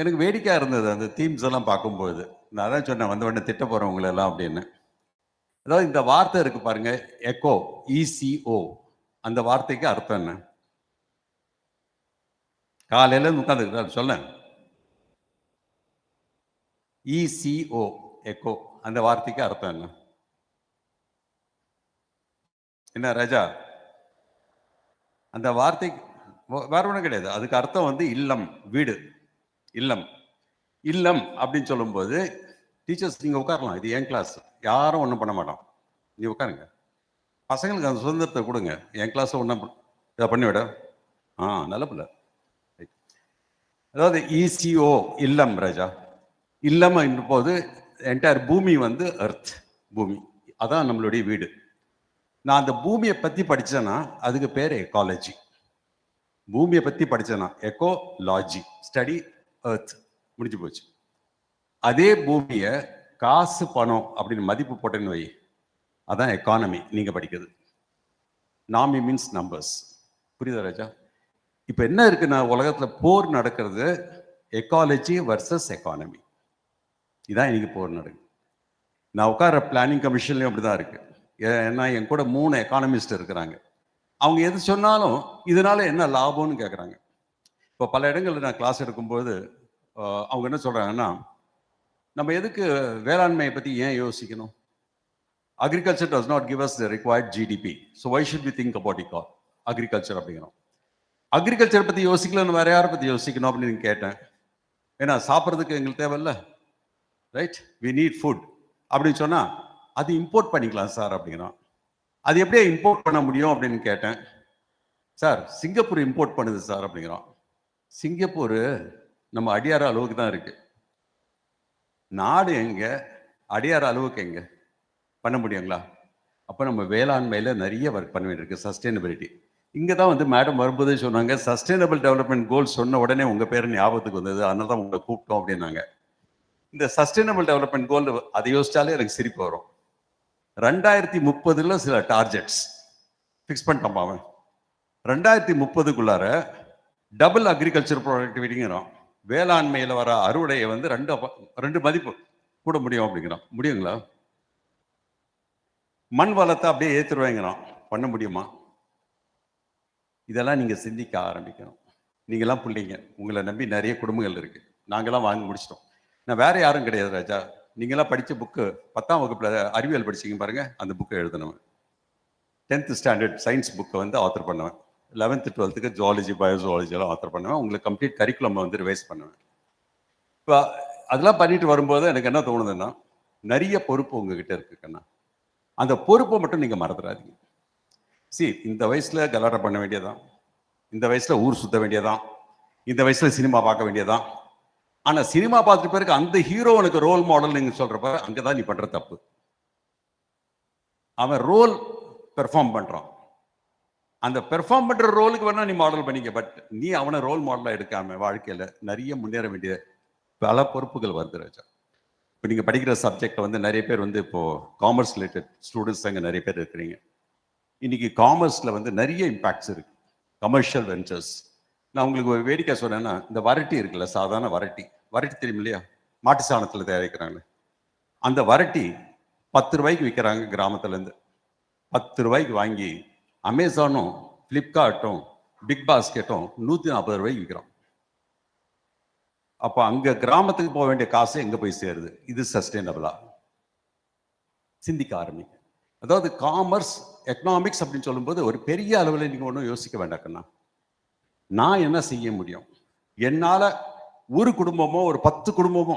எனக்கு வேடிக்கையாக இருந்தது அந்த தீம்ஸ் எல்லாம் பார்க்கும்போது. நான் தான் சொன்னேன் வந்த உடனே திட்ட போகிறேன் உங்களெல்லாம் அப்படின்னு. அதாவது இந்த வார்த்தை இருக்கு பாருங்க, எக்கோ, இசிஓ, அந்த வார்த்தைக்கு அர்த்தம் என்ன? காலையில உட்காந்து சொல்ல, இசிஓ, எக்கோ, அந்த வார்த்தைக்கு அர்த்தம் என்ன? என்ன ராஜா, அந்த வார்த்தைக்கு வேற ஒன்றும் கிடையாது. அதுக்கு அர்த்தம் வந்து இல்லம், வீடு, இல்லம். இல்லம் அப்படின்னு சொல்லும்போது டீச்சர்ஸ் நீங்கள் உட்காரலாம், இது என் கிளாஸ், யாரும் ஒன்றும் பண்ண மாட்டோம், நீ உட்காருங்க. பசங்களுக்கு அந்த சுதந்திரத்தை கொடுங்க. என் கிளாஸை ஒன்றும் இதை பண்ணிவிட, நல்ல பிள்ளை. அதாவது இசிஓ, இல்லம் ராஜா. இல்லம் என்ற போது என்டையர் பூமி வந்து எர்த், பூமி, அதான் நம்மளுடைய வீடு. நான் அந்த பூமியை பற்றி படித்தேன்னா அதுக்கு பேர் எக்காலஜி. பூமியை பற்றி படித்தேன்னா எக்கோலாஜி, ஸ்டடி எர்த், முடிஞ்சு போச்சு. அதே பூமியை காசு பணம் அப்படின்னு மதிப்பு போட்டேன்னு வை, அதான் எக்கானமி. நீங்கள் படிக்கிறது நாமி மீன்ஸ் நம்பர்ஸ். புரியுதா ராஜா? இப்போ என்ன இருக்குன்னா உலகத்தில் போர் நடக்கிறது எக்காலஜி வர்சஸ் எக்கானமி. இதான் இன்னைக்கு போர் நடக்குது. நான் உட்கார பிளானிங் கமிஷன்லையும் அப்படி தான் இருக்கு. ஏன்னா என் கூட 3 எக்கானமிஸ்ட் இருக்கிறாங்க. அவங்க எது சொன்னாலும் இதனால என்ன லாபம்னு கேட்குறாங்க. இப்போ பல இடங்களில் நான் கிளாஸ் எடுக்கும்போது அவங்க என்ன சொல்கிறாங்கன்னா, நம்ம எதுக்கு வேளாண்மையை பற்றி ஏன் யோசிக்கணும்? Agriculture does not give us the required GDP, so why should we think about agriculture அப்படிங்கிறோம். அக்ரிகல்ச்சர் பற்றி யோசிக்கலன்னு வேற யாரை பற்றி யோசிக்கணும் அப்படின்னு கேட்டேன். ஏன்னா சாப்பிட்றதுக்கு எங்களுக்கு தேவையில்ல, ரைட்? வி நீட் ஃபுட் அப்படின்னு சொன்னால் அது இம்போர்ட் பண்ணிக்கலாம் சார் அப்படிங்கிறோம். அது எப்படியே இம்போர்ட் பண்ண முடியும் அப்படின்னு கேட்டேன். சார் சிங்கப்பூர் இம்போர்ட் பண்ணுது சார் அப்படிங்கிறோம். சிங்கப்பூர் நம்ம அடியார அளவுக்கு தான் இருக்கு. நாடு எங்க, அடியார அளவுக்கு எங்க பண்ண முடியுங்களா? அப்போ நம்ம வேளாண்மையில் நிறைய ஒர்க் பண்ண வேண்டியிருக்கு. சஸ்டைனபிலிட்டி இங்கே தான் வந்து மேடம் வரும்போதே சொன்னாங்க, சஸ்டைனபிள் டெவலப்மெண்ட் கோல் சொன்ன உடனே உங்கள் பேர் ஞாபகத்துக்கு வந்தது, அதனால தான் உங்களை கூப்பிட்டோம் அப்படின்னாங்க. இந்த சஸ்டைனபிள் டெவலப்மெண்ட் கோல் அதை யோசிச்சாலே எனக்கு சிரிப்பு வரும். 2030 சில டார்கெட்ஸ் ஃபிக்ஸ் பண்ணிட்டோம். அவன் 2030க்குள்ளார டபுள் அக்ரிகல்ச்சர் ப்ரொடக்டிவிட்டிங்கிறான். வேளாண்மையில் வர அறுவடையை வந்து ரெண்டு மதிப்பு கூட முடியும் அப்படிங்கிறான். முடியுங்களா? மண் வளத்தை அப்படியே ஏற்றுருவாங்கிறான். பண்ண முடியுமா? இதெல்லாம் நீங்கள் சிந்திக்க ஆரம்பிக்கணும். நீங்களாம் பிள்ளைங்க, உங்களை நம்பி நிறைய குடும்பங்கள் இருக்கு. நாங்களாம் வாங்கி முடிச்சிட்டோம். நான் வேற யாரும் கிடையாது ராஜா. நீங்களாம் படித்த புக்கு 10ஆம் வகுப்புல அறிவியல் படிச்சிங்க பாருங்க, அந்த புக்கை எழுதினவன். 10th ஸ்டாண்டர்ட் சயின்ஸ் புக்கை வந்து ஆத்தர் பண்ணுவேன். 11th 12th ஜுவாலஜி பயோஜுவாலஜி எல்லாம் ஆத்தர் பண்ணுவேன். உங்களுக்கு கம்ப்ளீட் கரிக்குலம் வந்து ரிவைஸ் பண்ணுவேன். இப்போ அதெல்லாம் பண்ணிட்டு வரும்போது எனக்கு என்ன தோணுதுன்னா, நிறைய பொறுப்பு உங்ககிட்ட இருக்குன்னா, அந்த பொறுப்பை மட்டும் நீங்க மறந்துடாதீங்க. இந்த வயசுல கலாட்டம் பண்ண வேண்டியதான், இந்த வயசுல ஊர் சுத்த வேண்டியதான், இந்த வயசுல சினிமா பார்க்க வேண்டியதான். ஆனா சினிமா பார்த்துட்டு பிறகு அந்த ஹீரோ உனக்கு ரோல் மாடல் நீங்க சொல்றப்ப அங்கதான் நீ பண்ற தப்பு. அவன் ரோல் பெர்ஃபார்ம் பண்றான், அந்த பெர்ஃபார்ம் பண்ற ரோலுக்கு வேணா நீ மாடல் பண்ணிக்க. பட் நீ அவனை ரோல் மாடலா எடுக்காம வாழ்க்கையில நிறைய முன்னேற வேண்டிய பல பொறுப்புகள் வருது ராஜா. இப்போ நீங்க படிக்கிற சப்ஜெக்ட் வந்து நிறைய பேர் வந்து இப்போ காமர்ஸ் ரிலேட்டட் ஸ்டூடெண்ட்ஸ் அங்கே நிறைய பேர் இருக்கிறீங்க. இன்னைக்கு காமர்ஸ்ல வந்து நிறைய இம்பாக்ட்ஸ் இருக்கு, கமர்ஷியல் வெஞ்சர்ஸ். நான் உங்களுக்கு ஒரு வேடிக்கை சொன்னேன்னா, இந்த வரட்டி இருக்குல்ல, சாதாரண வரட்டி தெரியும் இல்லையா, மாட்டு சாணத்துல தயாரிக்கிறாங்க. அந்த வரட்டி 10 ரூபாய்க்கு விற்கிறாங்க கிராமத்துல இருந்து. 10 ரூபாய்க்கு வாங்கி அமேசானும் பிளிப்கார்ட்டும் பிக் பாஸ்கெட்டும் 140 ரூபாய்க்கு விற்கிறோம். அப்போ அங்க கிராமத்துக்கு போக வேண்டிய காசு எங்க போய் சேருது? இது சஸ்டைனபிளா? சிந்திக்க ஆரம்பிங்க. அதாவது காமர்ஸ் எக்கனாமிக்ஸ் அப்படின்னு சொல்லும்போது ஒரு பெரிய அளவில் நீங்க ஒன்றும் யோசிக்க வேண்டாக்கண்ணா. நான் என்ன செய்ய முடியும்? என்னால ஒரு குடும்பமோ ஒரு 10 குடும்பமோ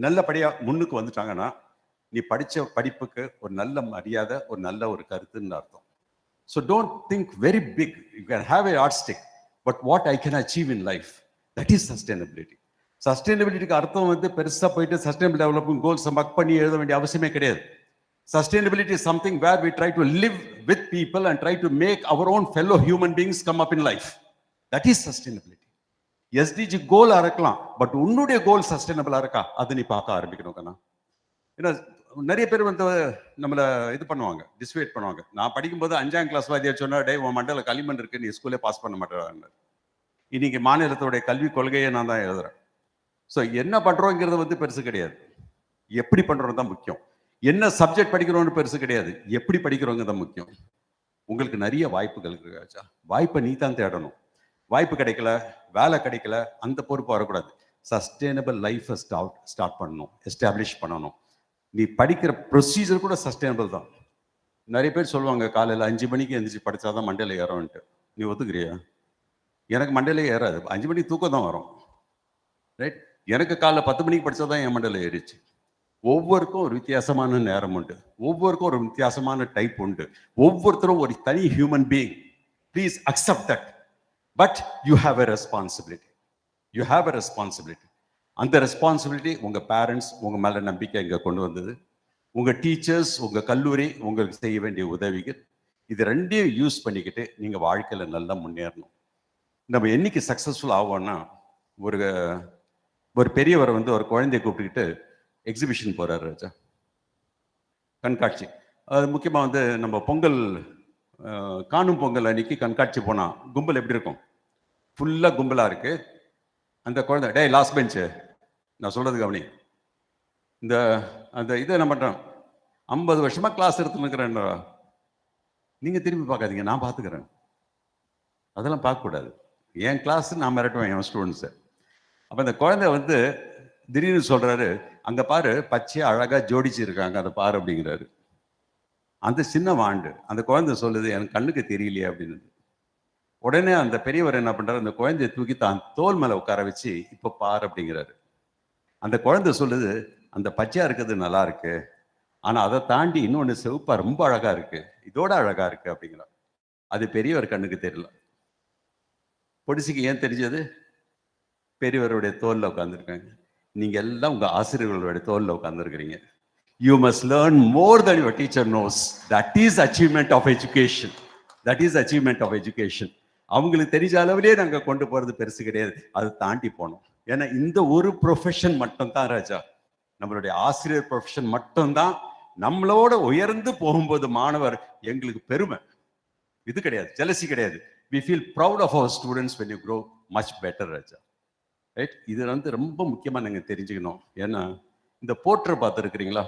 நல்லபடியா முன்னுக்கு வந்துட்டாங்கன்னா, நீ படிச்ச படிப்புக்கு ஒரு நல்ல மரியாதை, ஒரு நல்ல ஒரு கருத்துன்னு அர்த்தம். So don't think very big. You can have a yardstick, but what I can achieve in life, that is sustainability. சஸ்டைனபிலிட்டிக்கு அர்த்தம் வந்து பெருசா போயிட்டு சஸ்டைனபிள் டெவலப்மெண்ட் கோல்ஸ் மக் பண்ணி எழுத வேண்டிய அவசியமே கிடையாது. Sustainability is something where we try to live with people and try to make our own fellow human beings come up in life. That is sustainability. SDG goal இருக்கலாம், but உன்னுடைய கோல் சஸ்டைனபிளா இருக்கா அதை நீ பார்க்க ஆரம்பிக்கணும் கண்ணா. ஏன்னா நிறைய பேர் வந்து நம்மளை இது பண்ணுவாங்க, டிஸ்வேட் பண்ணுவாங்க. நான் படிக்கும்போது 5ஆம் கிளாஸ் வாத்தியார் சொன்னா, டே உன் மண்டல களிமண் இருக்கு, நீ ஸ்கூலே பாஸ் பண்ண மாட்டேன். இன்னைக்கு மாநிலத்தோடைய கல்வி கொள்கையை நான் தான் எழுதுறேன். ஸோ என்ன பண்றோங்கிறது வந்து பெருசு கிடையாது, எப்படி பண்றோம் தான் முக்கியம். என்ன சப்ஜெக்ட் படிக்கிறோம்னு பெருசு கிடையாது, எப்படி படிக்கிறோங்க தான் முக்கியம். உங்களுக்கு நிறைய வாய்ப்புகள் இருக்கு, வாய்ப்பை நீ தான் தேடணும். வாய்ப்பு கிடைக்கல, வேலை கிடைக்கல, அந்த பொறுப்பு வரக்கூடாது. சஸ்டைனபிள் லைஃபை ஸ்டார்ட் பண்ணணும், எஸ்டாப்ளிஷ் பண்ணணும். நீ படிக்கிற ப்ரொசீஜர் கூட சஸ்டைனபிள் தான். நிறைய பேர் சொல்லுவாங்க காலையில் 5 மணிக்கு எழுந்திரிச்சு படித்தாதான் மண்டையில் ஏறோன்ட்டு. நீ ஒத்துக்கிறியா? எனக்கு மண்டையிலே ஏறாது, 5 மணிக்கு தூக்கம் தான் வரும். ரைட்? எனக்கு காலைல 10 மணிக்கு படித்தாதான் என் மண்டையில் ஏறிச்சு. ஒவ்வொருக்கும் ஒரு வித்தியாசமான நேரம் உண்டு, ஒவ்வொருக்கும் ஒரு வித்தியாசமான டைப் உண்டு, ஒவ்வொருத்தரும் ஒரு தனி human being. Please accept that. But you have a responsibility. You have a responsibility. அந்த ரெஸ்பான்சிபிலிட்டி உங்க பேரண்ட்ஸ் உங்க மேல நம்பிக்கை இங்க கொண்டு வந்தது, உங்க டீச்சர்ஸ், உங்க கல்லூரி உங்களுக்கு செய்ய வேண்டிய உதவிகள், இது ரெண்டையும் யூஸ் பண்ணிக்கிட்டு நீங்க வாழ்க்கையில நல்லா முன்னேறணும். நம்ம என்னைக்கு சக்சஸ்ஃபுல் ஆவோம்னா, ஒரு பெரியவர் வந்து ஒரு குழந்தைய கூப்பிட்டுக்கிட்டு எக்ஸிபிஷன் போறாரு ராஜா, கண்காட்சி. அது முக்கியமாக வந்து நம்ம பொங்கல், காணும் பொங்கல் அன்னைக்கு கண்காட்சி போனா கும்பல் எப்படி இருக்கும்? ஃபுல்லா கும்பலா இருக்கு. அந்த குழந்தை, டே லாஸ்ட் பெஞ்சு, நான் சொல்றது கவனி, அந்த இதை என்ன பண்றேன், 50 வருஷமா கிளாஸ் எடுத்துன்னு, நீங்க திரும்பி பார்க்காதீங்க, நான் பார்த்துக்கிறேன். அதெல்லாம் பார்க்கக்கூடாது. என் கிளாஸ் நான் மிரட்டுவேன் என் ஸ்டூடெண்ட்ஸை. அப்போ அந்த குழந்தை வந்து திடீர்னு சொல்றாரு, அங்க பாரு பச்சையா அழகா ஜோடிச்சு இருக்காங்க, அதை பாரு அப்படிங்கிறாரு. அந்த சின்ன வாண்டு அந்த குழந்தை சொல்லுது, எனக்கு கண்ணுக்கு தெரியலையே அப்படின்னு. உடனே அந்த பெரியவர் என்ன பண்றாரு, அந்த குழந்தைய தூக்கி தான் தோல் மேல உட்கார வச்சு இப்ப பாரு அப்படிங்கிறாரு. அந்த குழந்தை சொல்லுது, அந்த பச்சையா இருக்கிறது நல்லா இருக்கு, ஆனா அதை தாண்டி இன்னொன்னு செவப்பா ரொம்ப அழகா இருக்கு, இதோட அழகா இருக்கு அப்படிங்கிறார். அது பெரியவர் கண்ணுக்கு தெரியல. பொடிசிக்கு ஏன் தெரிஞ்சது? பெரியவருடைய தோல்ல உட்கார்ந்துருக்காங்க. நீங்க எல்லாம் உங்க ஆசிரியர்களுடைய தோல்ல உட்கார்ந்துருக்கிறீங்க. You must learn more than your teacher knows. That is achievement of education. That is achievement of education. அவங்களுக்கு தெரிஞ்ச அளவுலேயே நாங்கள் கொண்டு போகிறது பெருசு கிடையாது, அது தாண்டி போனோம். ஏன்னா இந்த ஒரு ப்ரொஃபஷன் மட்டும்தான் ராஜா, நம்மளுடைய ஆசிரியர் ப்ரொஃபஷன் மட்டும்தான் நம்மளோட உயர்ந்து போகும்போது மாணவர் எங்களுக்கு பெருமை. இது கிடையாது, ஜெலசி கிடையாது. we feel proud of our students when you grow much better Raja. Right, இது வந்து ரொம்ப முக்கியமாக நீங்கள் தெரிஞ்சுக்கணும். ஏன்னா இந்த போர்ட்டர் பார்த்துருக்குறீங்களா,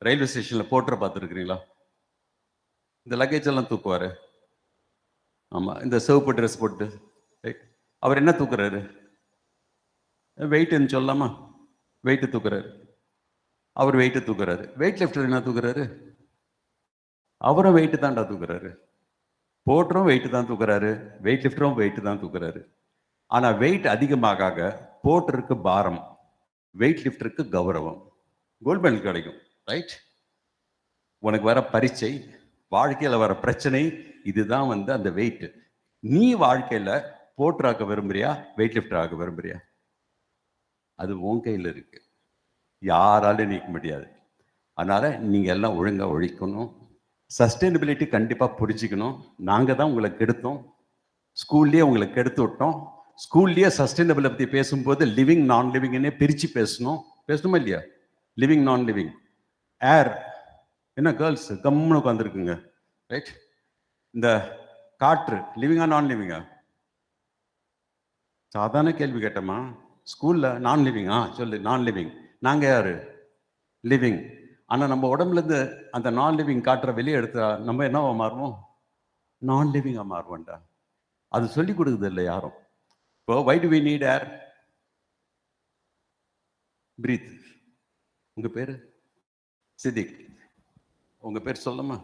ரயில்வே ஸ்டேஷனில் போர்ட்டர் பார்த்துருக்குறீங்களா? இந்த லக்கேஜ் எல்லாம் தூக்குவார். ஆமாம், இந்த சிவப்பு ட்ரெஸ் போட்டு. ரைட், அவர் என்ன தூக்குறாரு? வெயிட்னு சொல்லலாமா? வெயிட்டு தூக்குறாரு. அவர் வெயிட்டு தூக்குறாரு. வெயிட் லிஃப்டர் என்ன தூக்குறாரு? அவரும் வெயிட்டு தான்டா தூக்குறாரு. போர்ட்டரும் வெயிட்டு தான் தூக்குறாரு, வெயிட் லிஃப்டரும் வெயிட்டு தான் தூக்குறாரு. ஆனால் வெயிட் அதிகமாக போர்ட்டருக்கு பாரம், வெயிட் லிஃப்டருக்கு கௌரவம், கோல்ட் மெடல் கிடைக்கும். ரைட், உனக்கு வர பரீட்சை, வாழ்க்கையில் வர பிரச்சனை, இதுதான் வந்து அந்த வெயிட். நீ வாழ்க்கையில் போர்ட்டராக விரும்புறியா, வெயிட் லிஃப்டர் ஆக விரும்புறியா? அது உன் கையில் இருக்கு, யாராலும் நீக்க முடியாது. அதனால நீங்க எல்லாம் ஒழுங்கா ஒழிக்கணும். சஸ்டைனபிலிட்டி கண்டிப்பாக புரிஞ்சுக்கணும். நாங்கள் தான் உங்களை கெடுத்தோம், ஸ்கூல்லேயே உங்களை கெடுத்து விட்டோம். ஸ்கூல்லேயே சஸ்டைனபிளை பற்றி பேசும்போது லிவிங் நான் லிவிங்னே பிரித்து பேசணுமா இல்லையா? லிவிங் நான் லிவிங். ஏர் என்ன கேர்ள்ஸ் கம்முன்னு உட்காந்துருக்குங்க. ரைட், இந்த காற்று லிவிங்கா நான் லிவிங்கா? சாதாரண கேள்வி கேட்டோமா ஸ்கூலில்? நான் லிவிங்கா சொல்லு, நான் லிவிங். நாங்கள் யாரு? லிவிங். ஆனால் நம்ம உடம்புலேருந்து அந்த நான் லிவிங் காற்றை வெளியே எடுத்தா நம்ம என்னவா மாறுவோம்? நான் லிவிங்காக மாறுவோம்டா. அது சொல்லி கொடுக்குது இல்லை யாரும். இப்போ why do we need air? Breathe. உங்கள் பேர் சித்திக், உங்கள் பேர் சொல்லுமா?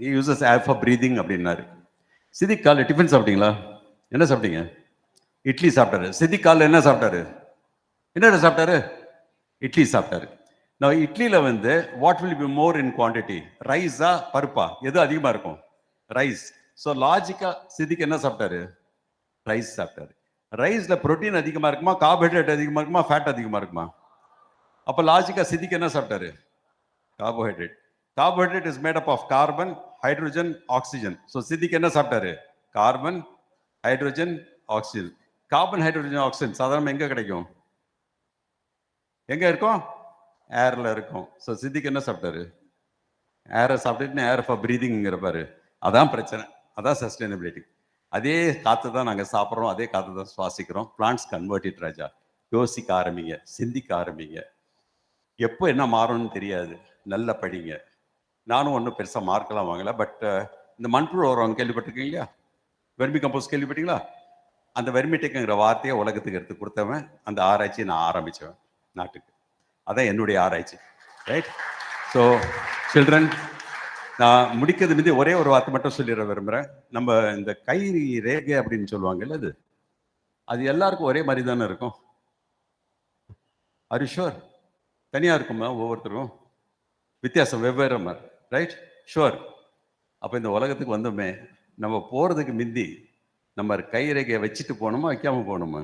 He uses air for breathing அப்படின்னாரு. சித்திக் காலைல டிஃபன் சாப்பிட்டீங்களா? என்ன சாப்பிட்டீங்க? இட்லி சாப்பிட்டாரு. சித்திக் காலைல என்ன சாப்பிட்டாரு? என்ன சாப்பிட்டாரு? இட்லி சாப்பிட்டாரு. நான் இட்லியில் வந்து what will be more in quantity, ரைஸா பருப்பா, எது அதிகமாக இருக்கும்? ரைஸ். ஸோ லாஜிக்கா சித்திக் என்ன சாப்பிட்டாரு? ரைஸ் சாப்பிட்டாரு. ரைஸ்ல புரோட்டீன் அதிகமாக இருக்குமா, கார்போஹைட்ரேட் அதிகமாக இருக்குமா, ஃபேட் அதிகமாக இருக்குமா? அப்போ லாஜிக்கா சித்திக் என்ன சாப்பிட்டாரு? Carbohydrate. Carbohydrate is made up of carbon, hydrogen, oxygen. So Siddique என்ன சாப்பிட்டாரு? Carbon, hydrogen, oxygen. Carbon, hydrogen, oxygen சாதாரண எங்க கிடைக்கும்? எங்க இருக்கும்? ஏர்ல இருக்கும். ஸோ சித்திக் என்ன சாப்பிட்டாரு? ஏரை சாப்பிட்டுட்டு ஏர் ஃபார் பிரீதிங்கிற பாரு. அதான் பிரச்சனை, அதான் சஸ்டைனபிலிட்டி. அதே காற்று தான் நாங்கள் சாப்பிட்றோம், அதே காற்று தான் சுவாசிக்கிறோம். பிளான்ஸ் கன்வெர்டட் ராஜா. யோசிக்க ஆரம்பிங்க, சிந்திக்க ஆரம்பிங்க. எப்போ என்ன மாறும்னு தெரியாது. நல்லா படிங்க. நானும் ஒன்றும் பெருசாக மார்க்கெல்லாம் வாங்கலை, பட் இந்த மண்புழு உரம் கேள்விப்பட்டிருக்கீங்க இல்லையா? வெர்மி கம்போஸ்ட் கேள்விப்பட்டீங்களா? அந்த வெர்மிடெக்குங்கிற வார்த்தையை உலகத்துக்கு எடுத்து கொடுத்தவன், அந்த ஆராய்ச்சியை நான் ஆரம்பித்தவன் நாட்டுக்கு. அதான் என்னுடைய ஆராய்ச்சி. ரைட். ஸோ சில்ட்ரன், நான் முடிக்கிறது மீது ஒரே ஒரு வார்த்தை மட்டும் சொல்லிட விரும்புகிறேன். நம்ம இந்த கை ரேகை அப்படின்னு சொல்லுவாங்கல்ல, அது எல்லாருக்கும் ஒரே மாதிரி தானே இருக்கும்? Are you sure? தனியாக இருக்குமா? ஒவ்வொருத்தரும் வித்தியாசம், வெவ்வேறு மாதிரி. Right, sure. அப்போ இந்த உலகத்துக்கு வந்தோமே, நம்ம போகிறதுக்கு முந்தி நம்ம கை ரேகையை வச்சுட்டு போகணுமா, வைக்காம போகணுமா?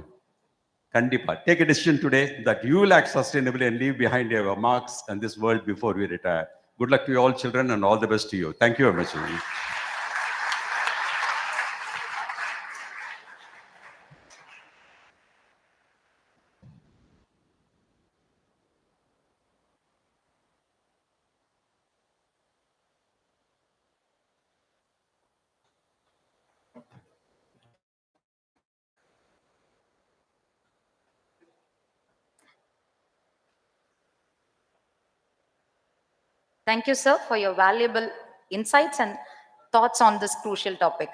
கண்டிப்பா. Take a decision today that you will act sustainably and leave behind your marks and this world before we retire. Good luck to you all children and all the best to you. Thank you very much. Thank you, sir, for your valuable insights and thoughts on this crucial topic.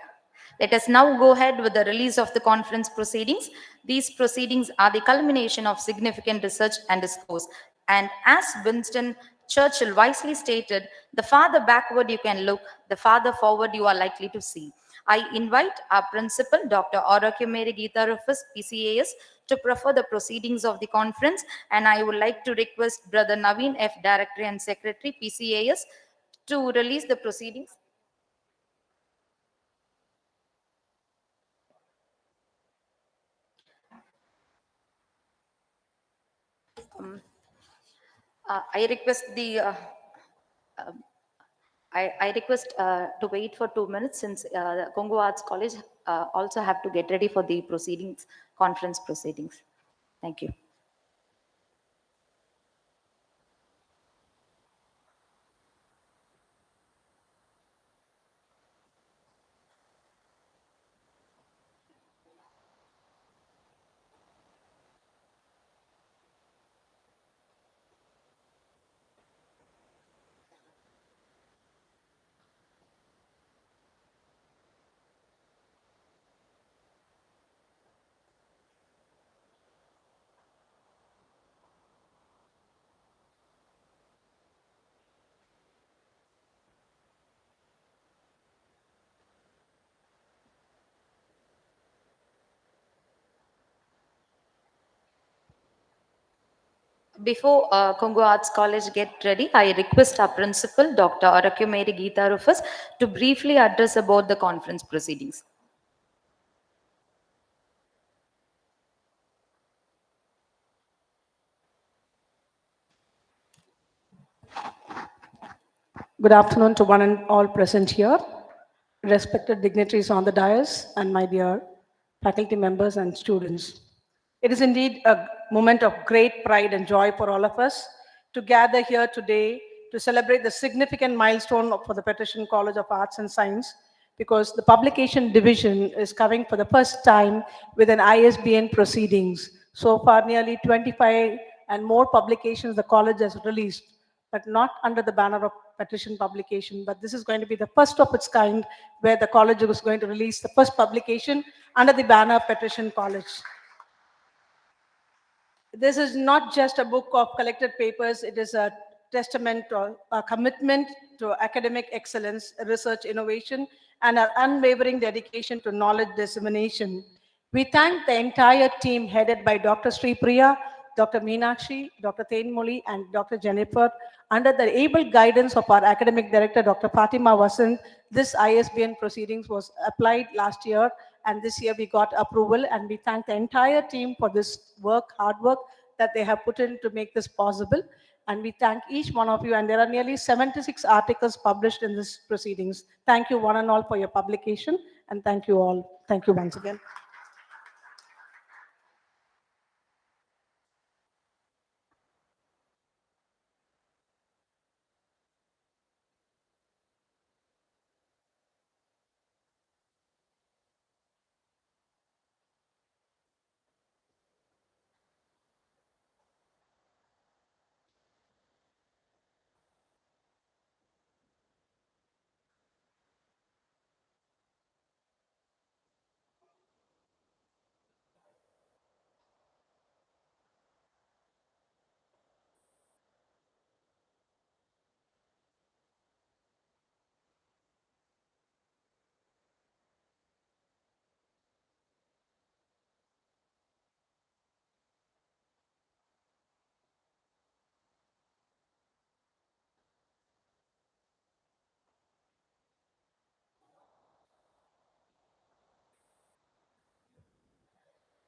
Let us now go ahead with the release of the conference proceedings. These proceedings are the culmination of significant research and discourse. And as Winston Churchill wisely stated, the farther backward you can look, the farther forward you are likely to see. I invite our principal, Dr. Aurakumari Geeta Rufus, PCAS, to prefer the proceedings of the conference, and I would like to request Brother Naveen F., Director and Secretary, PCAS, to release the proceedings. I request the I request to wait for 2 minutes since the Congo Arts College also have to get ready for the proceedings, conference proceedings. Thank you. Before Congo Arts College get ready, I request our principal, Dr. Arakumari Geeta Rufus, to briefly address about the conference proceedings. Good afternoon to one and all present here, respected dignitaries on the dais, and my dear faculty members and students. It is indeed a moment of great pride and joy for all of us to gather here today to celebrate the significant milestone for the Petition College of Arts and Science, because the publication division is coming for the first time with an ISBN proceedings. So far, nearly 25 and more publications the college has released, but not under the banner of petition publication. But this is going to be the first of its kind where the college is going to release the first publication under the banner of Petition College. This is not just a book of collected papers, it is a testament or a commitment to academic excellence, research innovation, and our unwavering dedication to knowledge dissemination. We thank the entire team headed by Dr. Sri Priya, Dr. Meenakshi, Dr. Thenmoli, and Dr. Jennifer. Under the able guidance of our academic director, Dr. Fatima Vasant, this ISBN proceedings was applied last year, and this year we got approval, and we thank the entire team for this work, hard work that they have put in to make this possible. And we thank each one of you, and there are nearly 76 articles published in this proceedings. Thank you one and all for your publication, and thank you all. Thank you once again.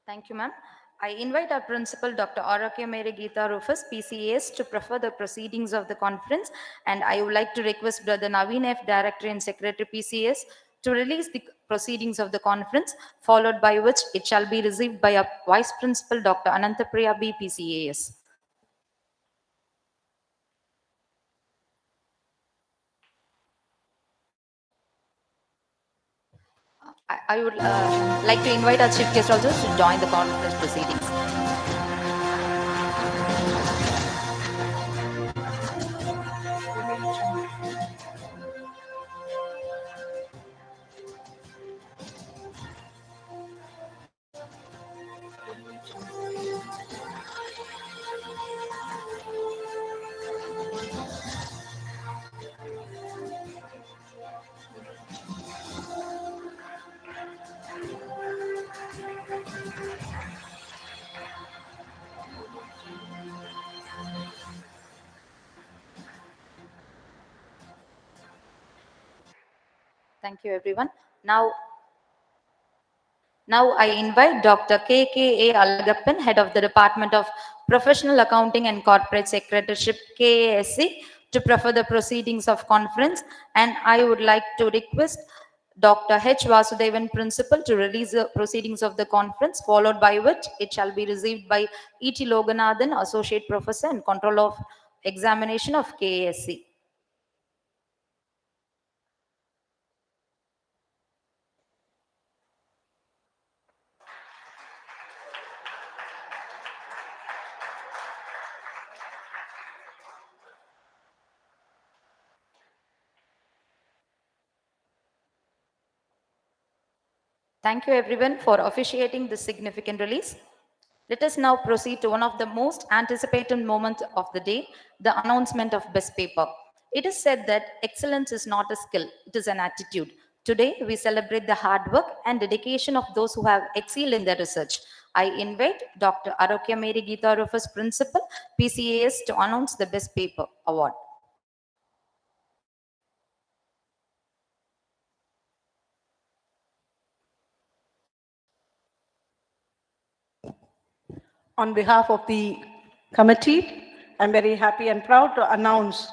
Thank you, ma'am. I invite our principal, Dr. Arakumari Geeta Rufus, PCAS, to prefer the proceedings of the conference. And I would like to request Brother Naveen F., Director and Secretary, PCAS, to release the proceedings of the conference, followed by which it shall be received by our Vice Principal, Dr. Anantapriya B., PCAS. I would like to invite our chief guest also to join the conference proceedings. Thank you, everyone. Now I invite Dr. K.K.A. Alagappan, Head of the Department of Professional Accounting and Corporate Secretaryship, KASC, to prefer the proceedings of conference, and I would like to request Dr. H. Vasudevan, Principal, to release the proceedings of the conference, followed by which it shall be received by E.T. Loganathan, Associate Professor and Control of Examination of KASC. Thank you everyone for officiating this significant release. Let us now proceed to one of the most anticipated moments of the day, the announcement of best paper. It is said that excellence is not a skill, it is an attitude. Today, we celebrate the hard work and dedication of those who have excelled in their research. I invite Dr. Arokya Mary Geeta Rufus, Principal, PCAS, to announce the best paper award. On behalf of the committee, I'm very happy and proud to announce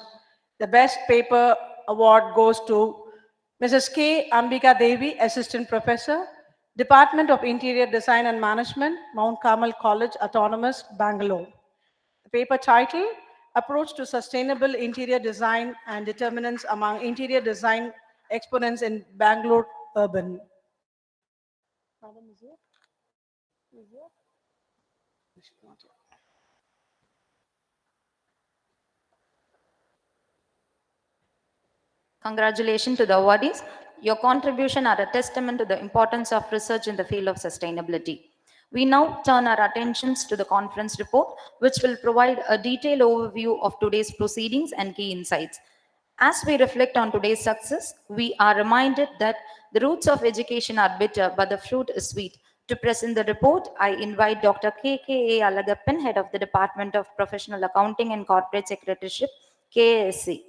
the Best Paper Award goes to Mrs. K. Ambika Devi, Assistant Professor, Department of Interior Design and Management, Mount Carmel College, Autonomous, Bangalore. The paper title, Approach to Sustainable Interior Design and Determinants Among Interior Design Exponents in Bangalore Urban. Madam, is here? Is here? Congratulations to the awardees. Your contribution are a testament to the importance of research in the field of sustainability. We now turn our attentions to the conference report, which will provide a detailed overview of today's proceedings and key insights. As we reflect on today's success, we are reminded that the roots of education are bitter, but the fruit is sweet. To present the report, I invite Dr. K.K.A. Alagappan, Head of the Department of Professional Accounting and Corporate Secretaryship, KASC.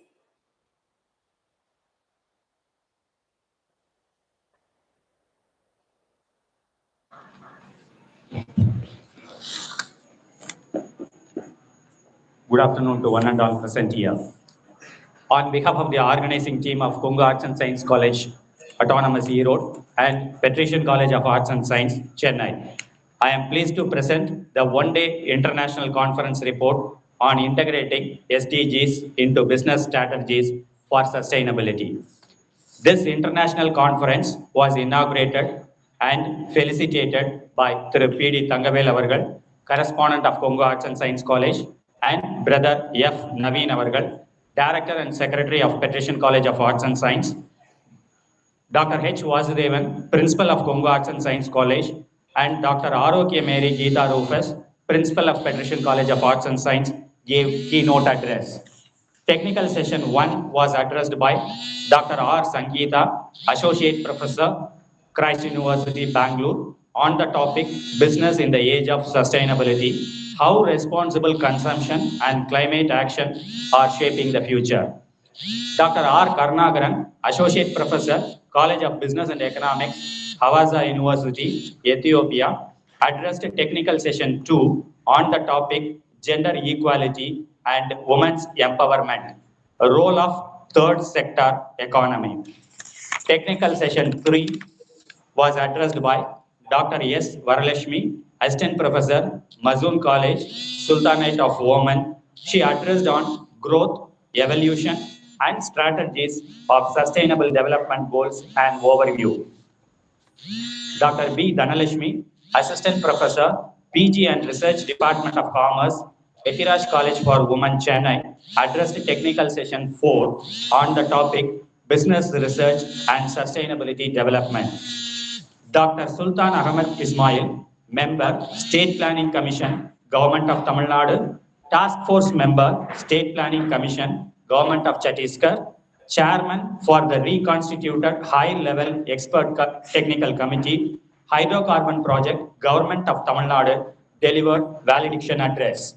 Good afternoon to one and all present here. On behalf of the organizing team of Kongu Arts and Science College, Autonomous Erode, and Patrician College of Arts and Science, Chennai, I am pleased to present the one-day international conference report on integrating SDGs into business strategies for sustainability. This international conference was inaugurated and felicitated by Thiru P.D. Thangavel Avargal, correspondent of Kongu Arts and Science College, and Brother F. Naveen Avargal, Director and Secretary of Patrician College of Arts and Science, Dr. H. Vasudevan, Principal of Kongu Arts and Science College, and Dr. Arokya Mary Geeta Rufus, Principal of Patrician College of Arts and Science, gave keynote address. Technical session 1 was addressed by Dr. R. Sangeeta, Associate Professor, Christ University, Bangalore, on the topic Business in the Age of Sustainability, How Responsible Consumption and Climate Action Are Shaping the Future. Dr. R. Karnagaran, Associate Professor, College of Business and Economics, Hawassa University, Ethiopia, addressed Technical Session 2 on the topic Gender Equality and Women's Empowerment, Role of Third Sector Economy. Technical Session 3 was addressed by Dr. S. Varalashmi, Assistant Professor, Mazoon College, Sultanate of Oman. She addressed on growth, evolution, and strategies of sustainable development goals and overview. Dr. B. Dhanalashmi, Assistant Professor, PG and Research Department of Commerce, Ethiraj College for Women, Chennai, addressed Technical Session 4 on the topic Business Research and Sustainability Development. Dr. Sultan Ahmed Ismail, Member, State Planning Commission, Government of Tamil Nadu, Task Force Member, State Planning Commission, Government of Chhattisgarh, Chairman for the reconstituted High-Level Expert Technical Committee, Hydrocarbon Project, Government of Tamil Nadu, delivered valediction address.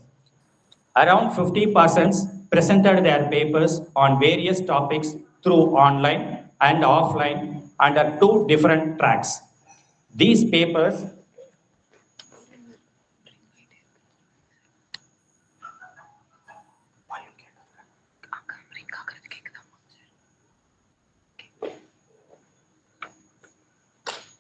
Around 50 persons presented their papers on various topics through online and offline under 2 different tracks. These papers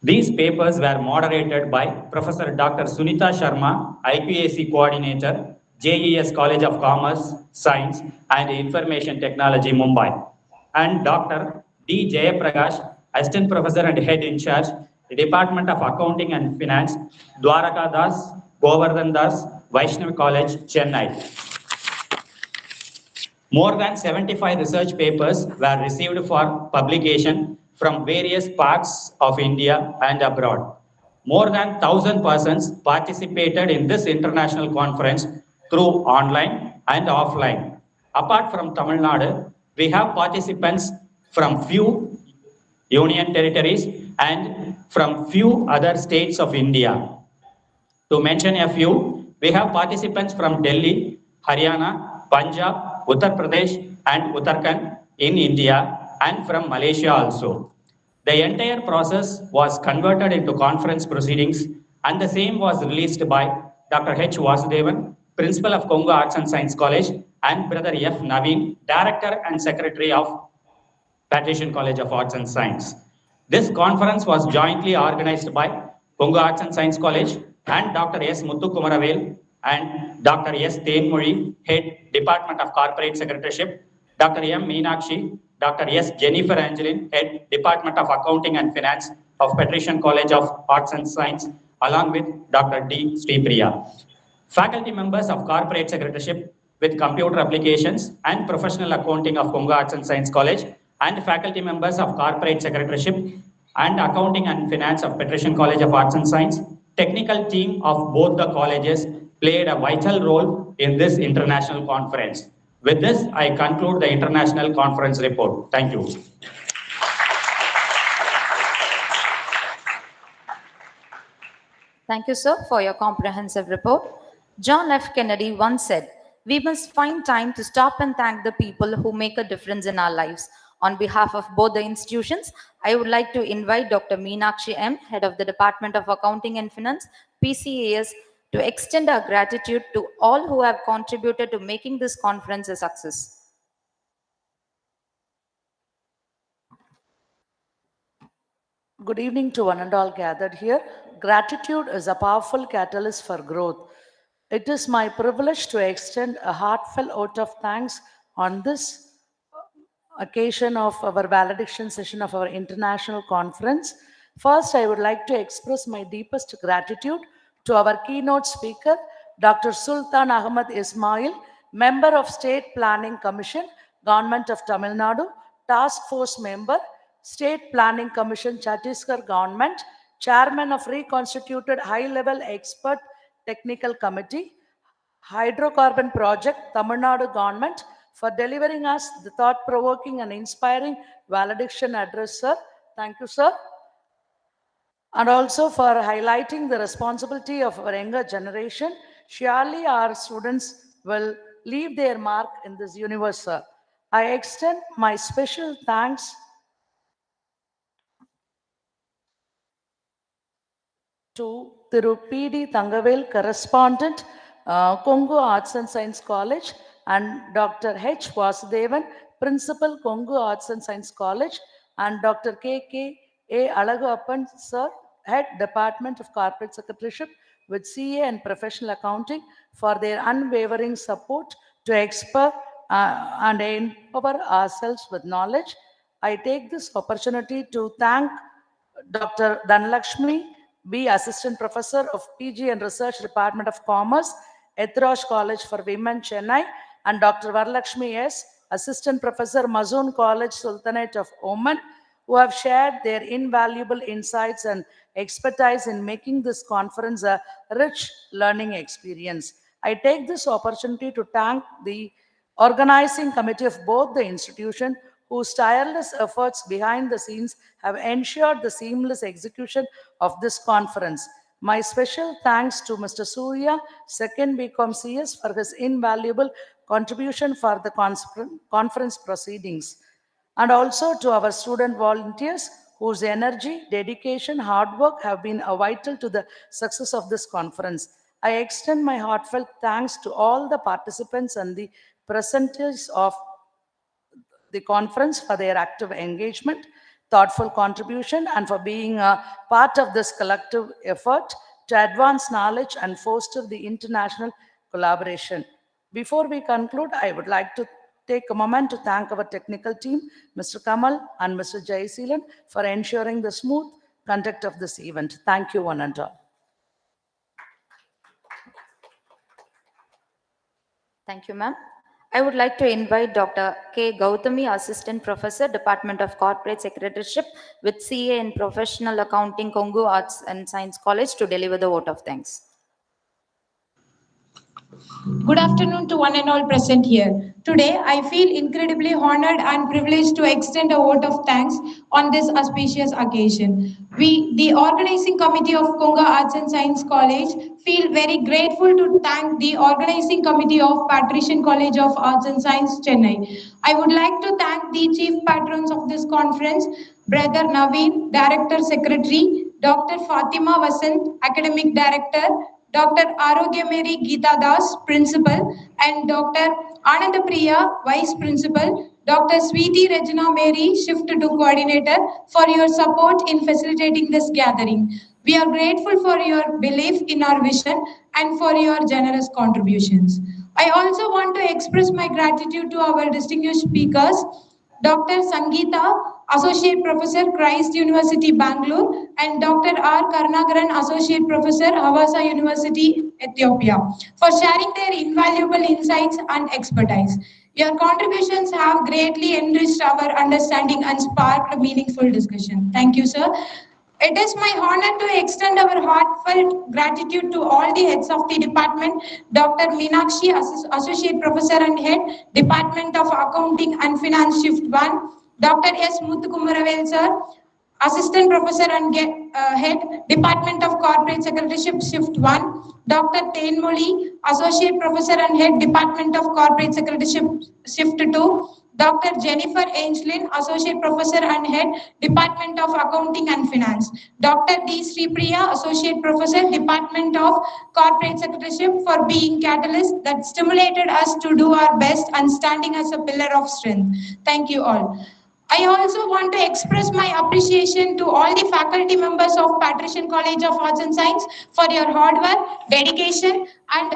These papers were moderated by Professor Dr. Sunita Sharma, IPAC Coordinator, JES College of Commerce, Science and Information Technology, Mumbai, and Dr. D. Jayaprakash, Assistant Professor and Head in Charge, the Department of Accounting and Finance, Dwaraka Das, Govardhan Das, Vaishnav College, Chennai. More than 75 research papers were received for publication from various parts of India and abroad. More than 1,000 persons participated in this international conference through online and offline. Apart from Tamil Nadu, we have participants from few union territories and from few other states of India. To mention a few, we have participants from Delhi, Haryana, Punjab, Uttar Pradesh, and Uttarakhand in India, and from Malaysia also. The entire process was converted into conference proceedings, and the same was released by Dr. H. Vasudevan, Principal of Congo Arts and Science College, and Brother F. Naveen, Director and Secretary of Patrician College of Arts and Science. This conference was jointly organized by Congo Arts and Science College and Dr. S. Muthu Kumaravel and Dr. S. Tenmuri, Head Department of Corporate Secretaryship, Dr. M. Meenakshi, Dr. S. Jennifer Angeline, Head Department of Accounting and Finance of Patrician College of Arts and Science, along with Dr. D. Sripriya. Faculty members of Corporate Secretaryship with Computer Applications and Professional Accounting of Congo Arts and Science College, and faculty members of Corporate Secretaryship and Accounting and Finance of Patrician College of Arts and Science. Technical team of both the colleges played a vital role in this international conference. With this, I conclude the international conference report. Thank you. Thank you, sir, for your comprehensive report. John F. Kennedy once said, "We must find time to stop and thank the people who make a difference in our lives." On behalf of both the institutions, I would like to invite Dr. Meenakshi M., Head of the Department of Accounting and Finance, PCAS, to extend our gratitude to all who have contributed to making this conference a success. Good evening to one and all gathered here. Gratitude is a powerful catalyst for growth. It is my privilege to extend a heartfelt vote of thanks on this occasion of our valediction session of our international conference. First, I would like to express my deepest gratitude to our keynote speaker, Dr. Sultan Ahmad Ismail, member of State Planning Commission, Government of Tamil Nadu, Task Force member, State Planning Commission, Chhattisgarh Government, Chairman of Reconstituted High-Level Expert Technical Committee, Hydrocarbon Project, Tamil Nadu Government, for delivering us the thought-provoking and inspiring valediction address, sir. Thank you, sir. And also for highlighting the responsibility of our younger generation. Surely our students will leave their mark in this universe, sir. I extend my special thanks to Thiru P.D. Thangavel, correspondent, Congo Arts and Science College, and Dr. H. Vasudevan, Principal, Congo Arts and Science College, and Dr. K.K.A. Alagappan, sir, Head Department of Corporate Secretaryship with CA and Professional Accounting, for their unwavering support to expert and empower ourselves with knowledge. I take this opportunity to thank Dr. Dhanlakshmi B., Assistant Professor of PG and Research Department of Commerce, Ethrosh College for Women, Chennai, and Dr. Varalakshmi S., Assistant Professor, Mazoon College, Sultanate of Oman, who have shared their invaluable insights and expertise in making this conference a rich learning experience. I take this opportunity to thank the organizing committee of both the institution, whose tireless efforts behind the scenes have ensured the seamless execution of this conference. My special thanks to Mr. Surya, 2nd BCom CS, for his invaluable contribution for the conference proceedings, and also to our student volunteers whose energy, dedication, hard work have been vital to the success of this conference. I extend my heartfelt thanks to all the participants and the presenters of the conference for their active engagement, thoughtful contribution and for being a part of this collective effort to advance knowledge and foster the international collaboration. Before we conclude, I would like to take a moment to thank our technical team, Mr. Kamal and Mr. Jayseelan, for ensuring the smooth conduct of this event. Thank you, one and all. Thank you, ma'am. I would like to invite Dr. K. Gautami, Assistant Professor, Department of Corporate Secretaryship with CA in Professional Accounting, Kongu Arts and Science College to deliver the vote of thanks. Good afternoon to one and all present here. Today, I feel incredibly honored and privileged to extend a vote of thanks on this auspicious occasion. We, the organizing committee of Konga Arts and Science College, feel very grateful to thank the organizing committee of Patrician College of Arts and Science, Chennai. I would like to thank the chief patrons of this conference, Brother Naveen, Director Secretary, Dr. Fatima Vasant, Academic Director, Dr. Arogya Mary Geeta Das, Principal, and Dr. Ananda Priya, Vice Principal, Dr. Sweetie Regina Mary, Shift 2 Coordinator, for your support in facilitating this gathering. We are grateful for your belief in our vision and for your generous contributions. I also want to express my gratitude to our distinguished speakers, Dr. Sangeeta, Associate Professor, Christ University, Bangalore, and Dr. R. Karnagaran, Associate Professor, Havasa University, Ethiopia, for sharing their invaluable insights and expertise. Your contributions have greatly enriched our understanding and sparked meaningful discussion. Thank you, sir. It is my honor to extend our heartfelt gratitude to all the heads of the department, Dr. Meenakshi, Associate Professor and Head, Department of Accounting and Finance, Shift 1, Dr. S. Muthukumaravel, sir, Assistant Professor and Head, Department of Corporate Secretaryship, Shift 1, Dr. Tenmoli, Associate Professor and Head, Department of Corporate Secretaryship, Shift 2, Dr. Jennifer Angelin, Associate Professor and Head, Department of Accounting and Finance. Dr. D. Sripriya, Associate Professor, Department of Corporate Secretaryship, for being catalyst that stimulated us to do our best and standing as a pillar of strength. Thank you all. I also want to express my appreciation to all the faculty members of Patrician College of Arts and Science for your hard work, dedication, and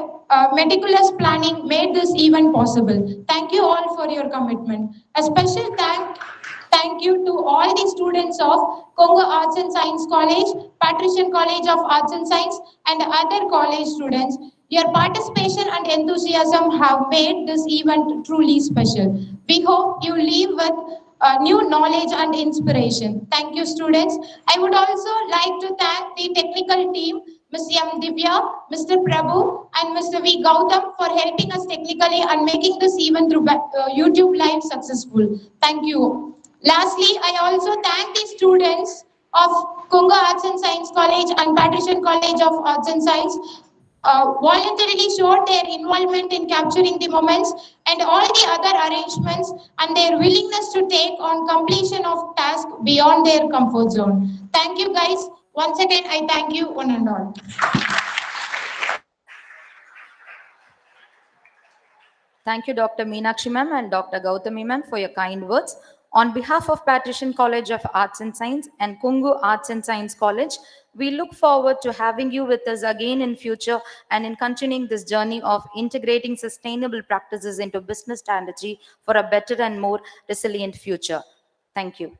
meticulous planning made this event possible. Thank you all for your commitment. A special thank you to all the students of Kongo Arts and Science College, Patrician College of Arts and Science, and other college students. Your participation and enthusiasm have made this event truly special. We hope you leave with new knowledge and inspiration. Thank you, students. I would also like to thank the technical team, Ms. M. Divya, Mr. Prabhu, and Mr. V. Gautam for helping us technically and making this event through YouTube Live successful. Thank you. Lastly, I also thank the students of Konga Arts and Science College and Patrician College of Arts and Science voluntarily showed their involvement in capturing the moments and all the other arrangements and their willingness to take on completion of tasks beyond their comfort zone. Thank you guys. Once again, I thank you one and all. Thank you, Dr. Meenakshi ma'am and Dr. Gautami ma'am, for your kind words. On behalf of Patrician College of Arts and Science and Kungu Arts and Science College, we look forward to having you with us again in future and in continuing this journey of integrating sustainable practices into business strategy for a better and more resilient future. Thank you.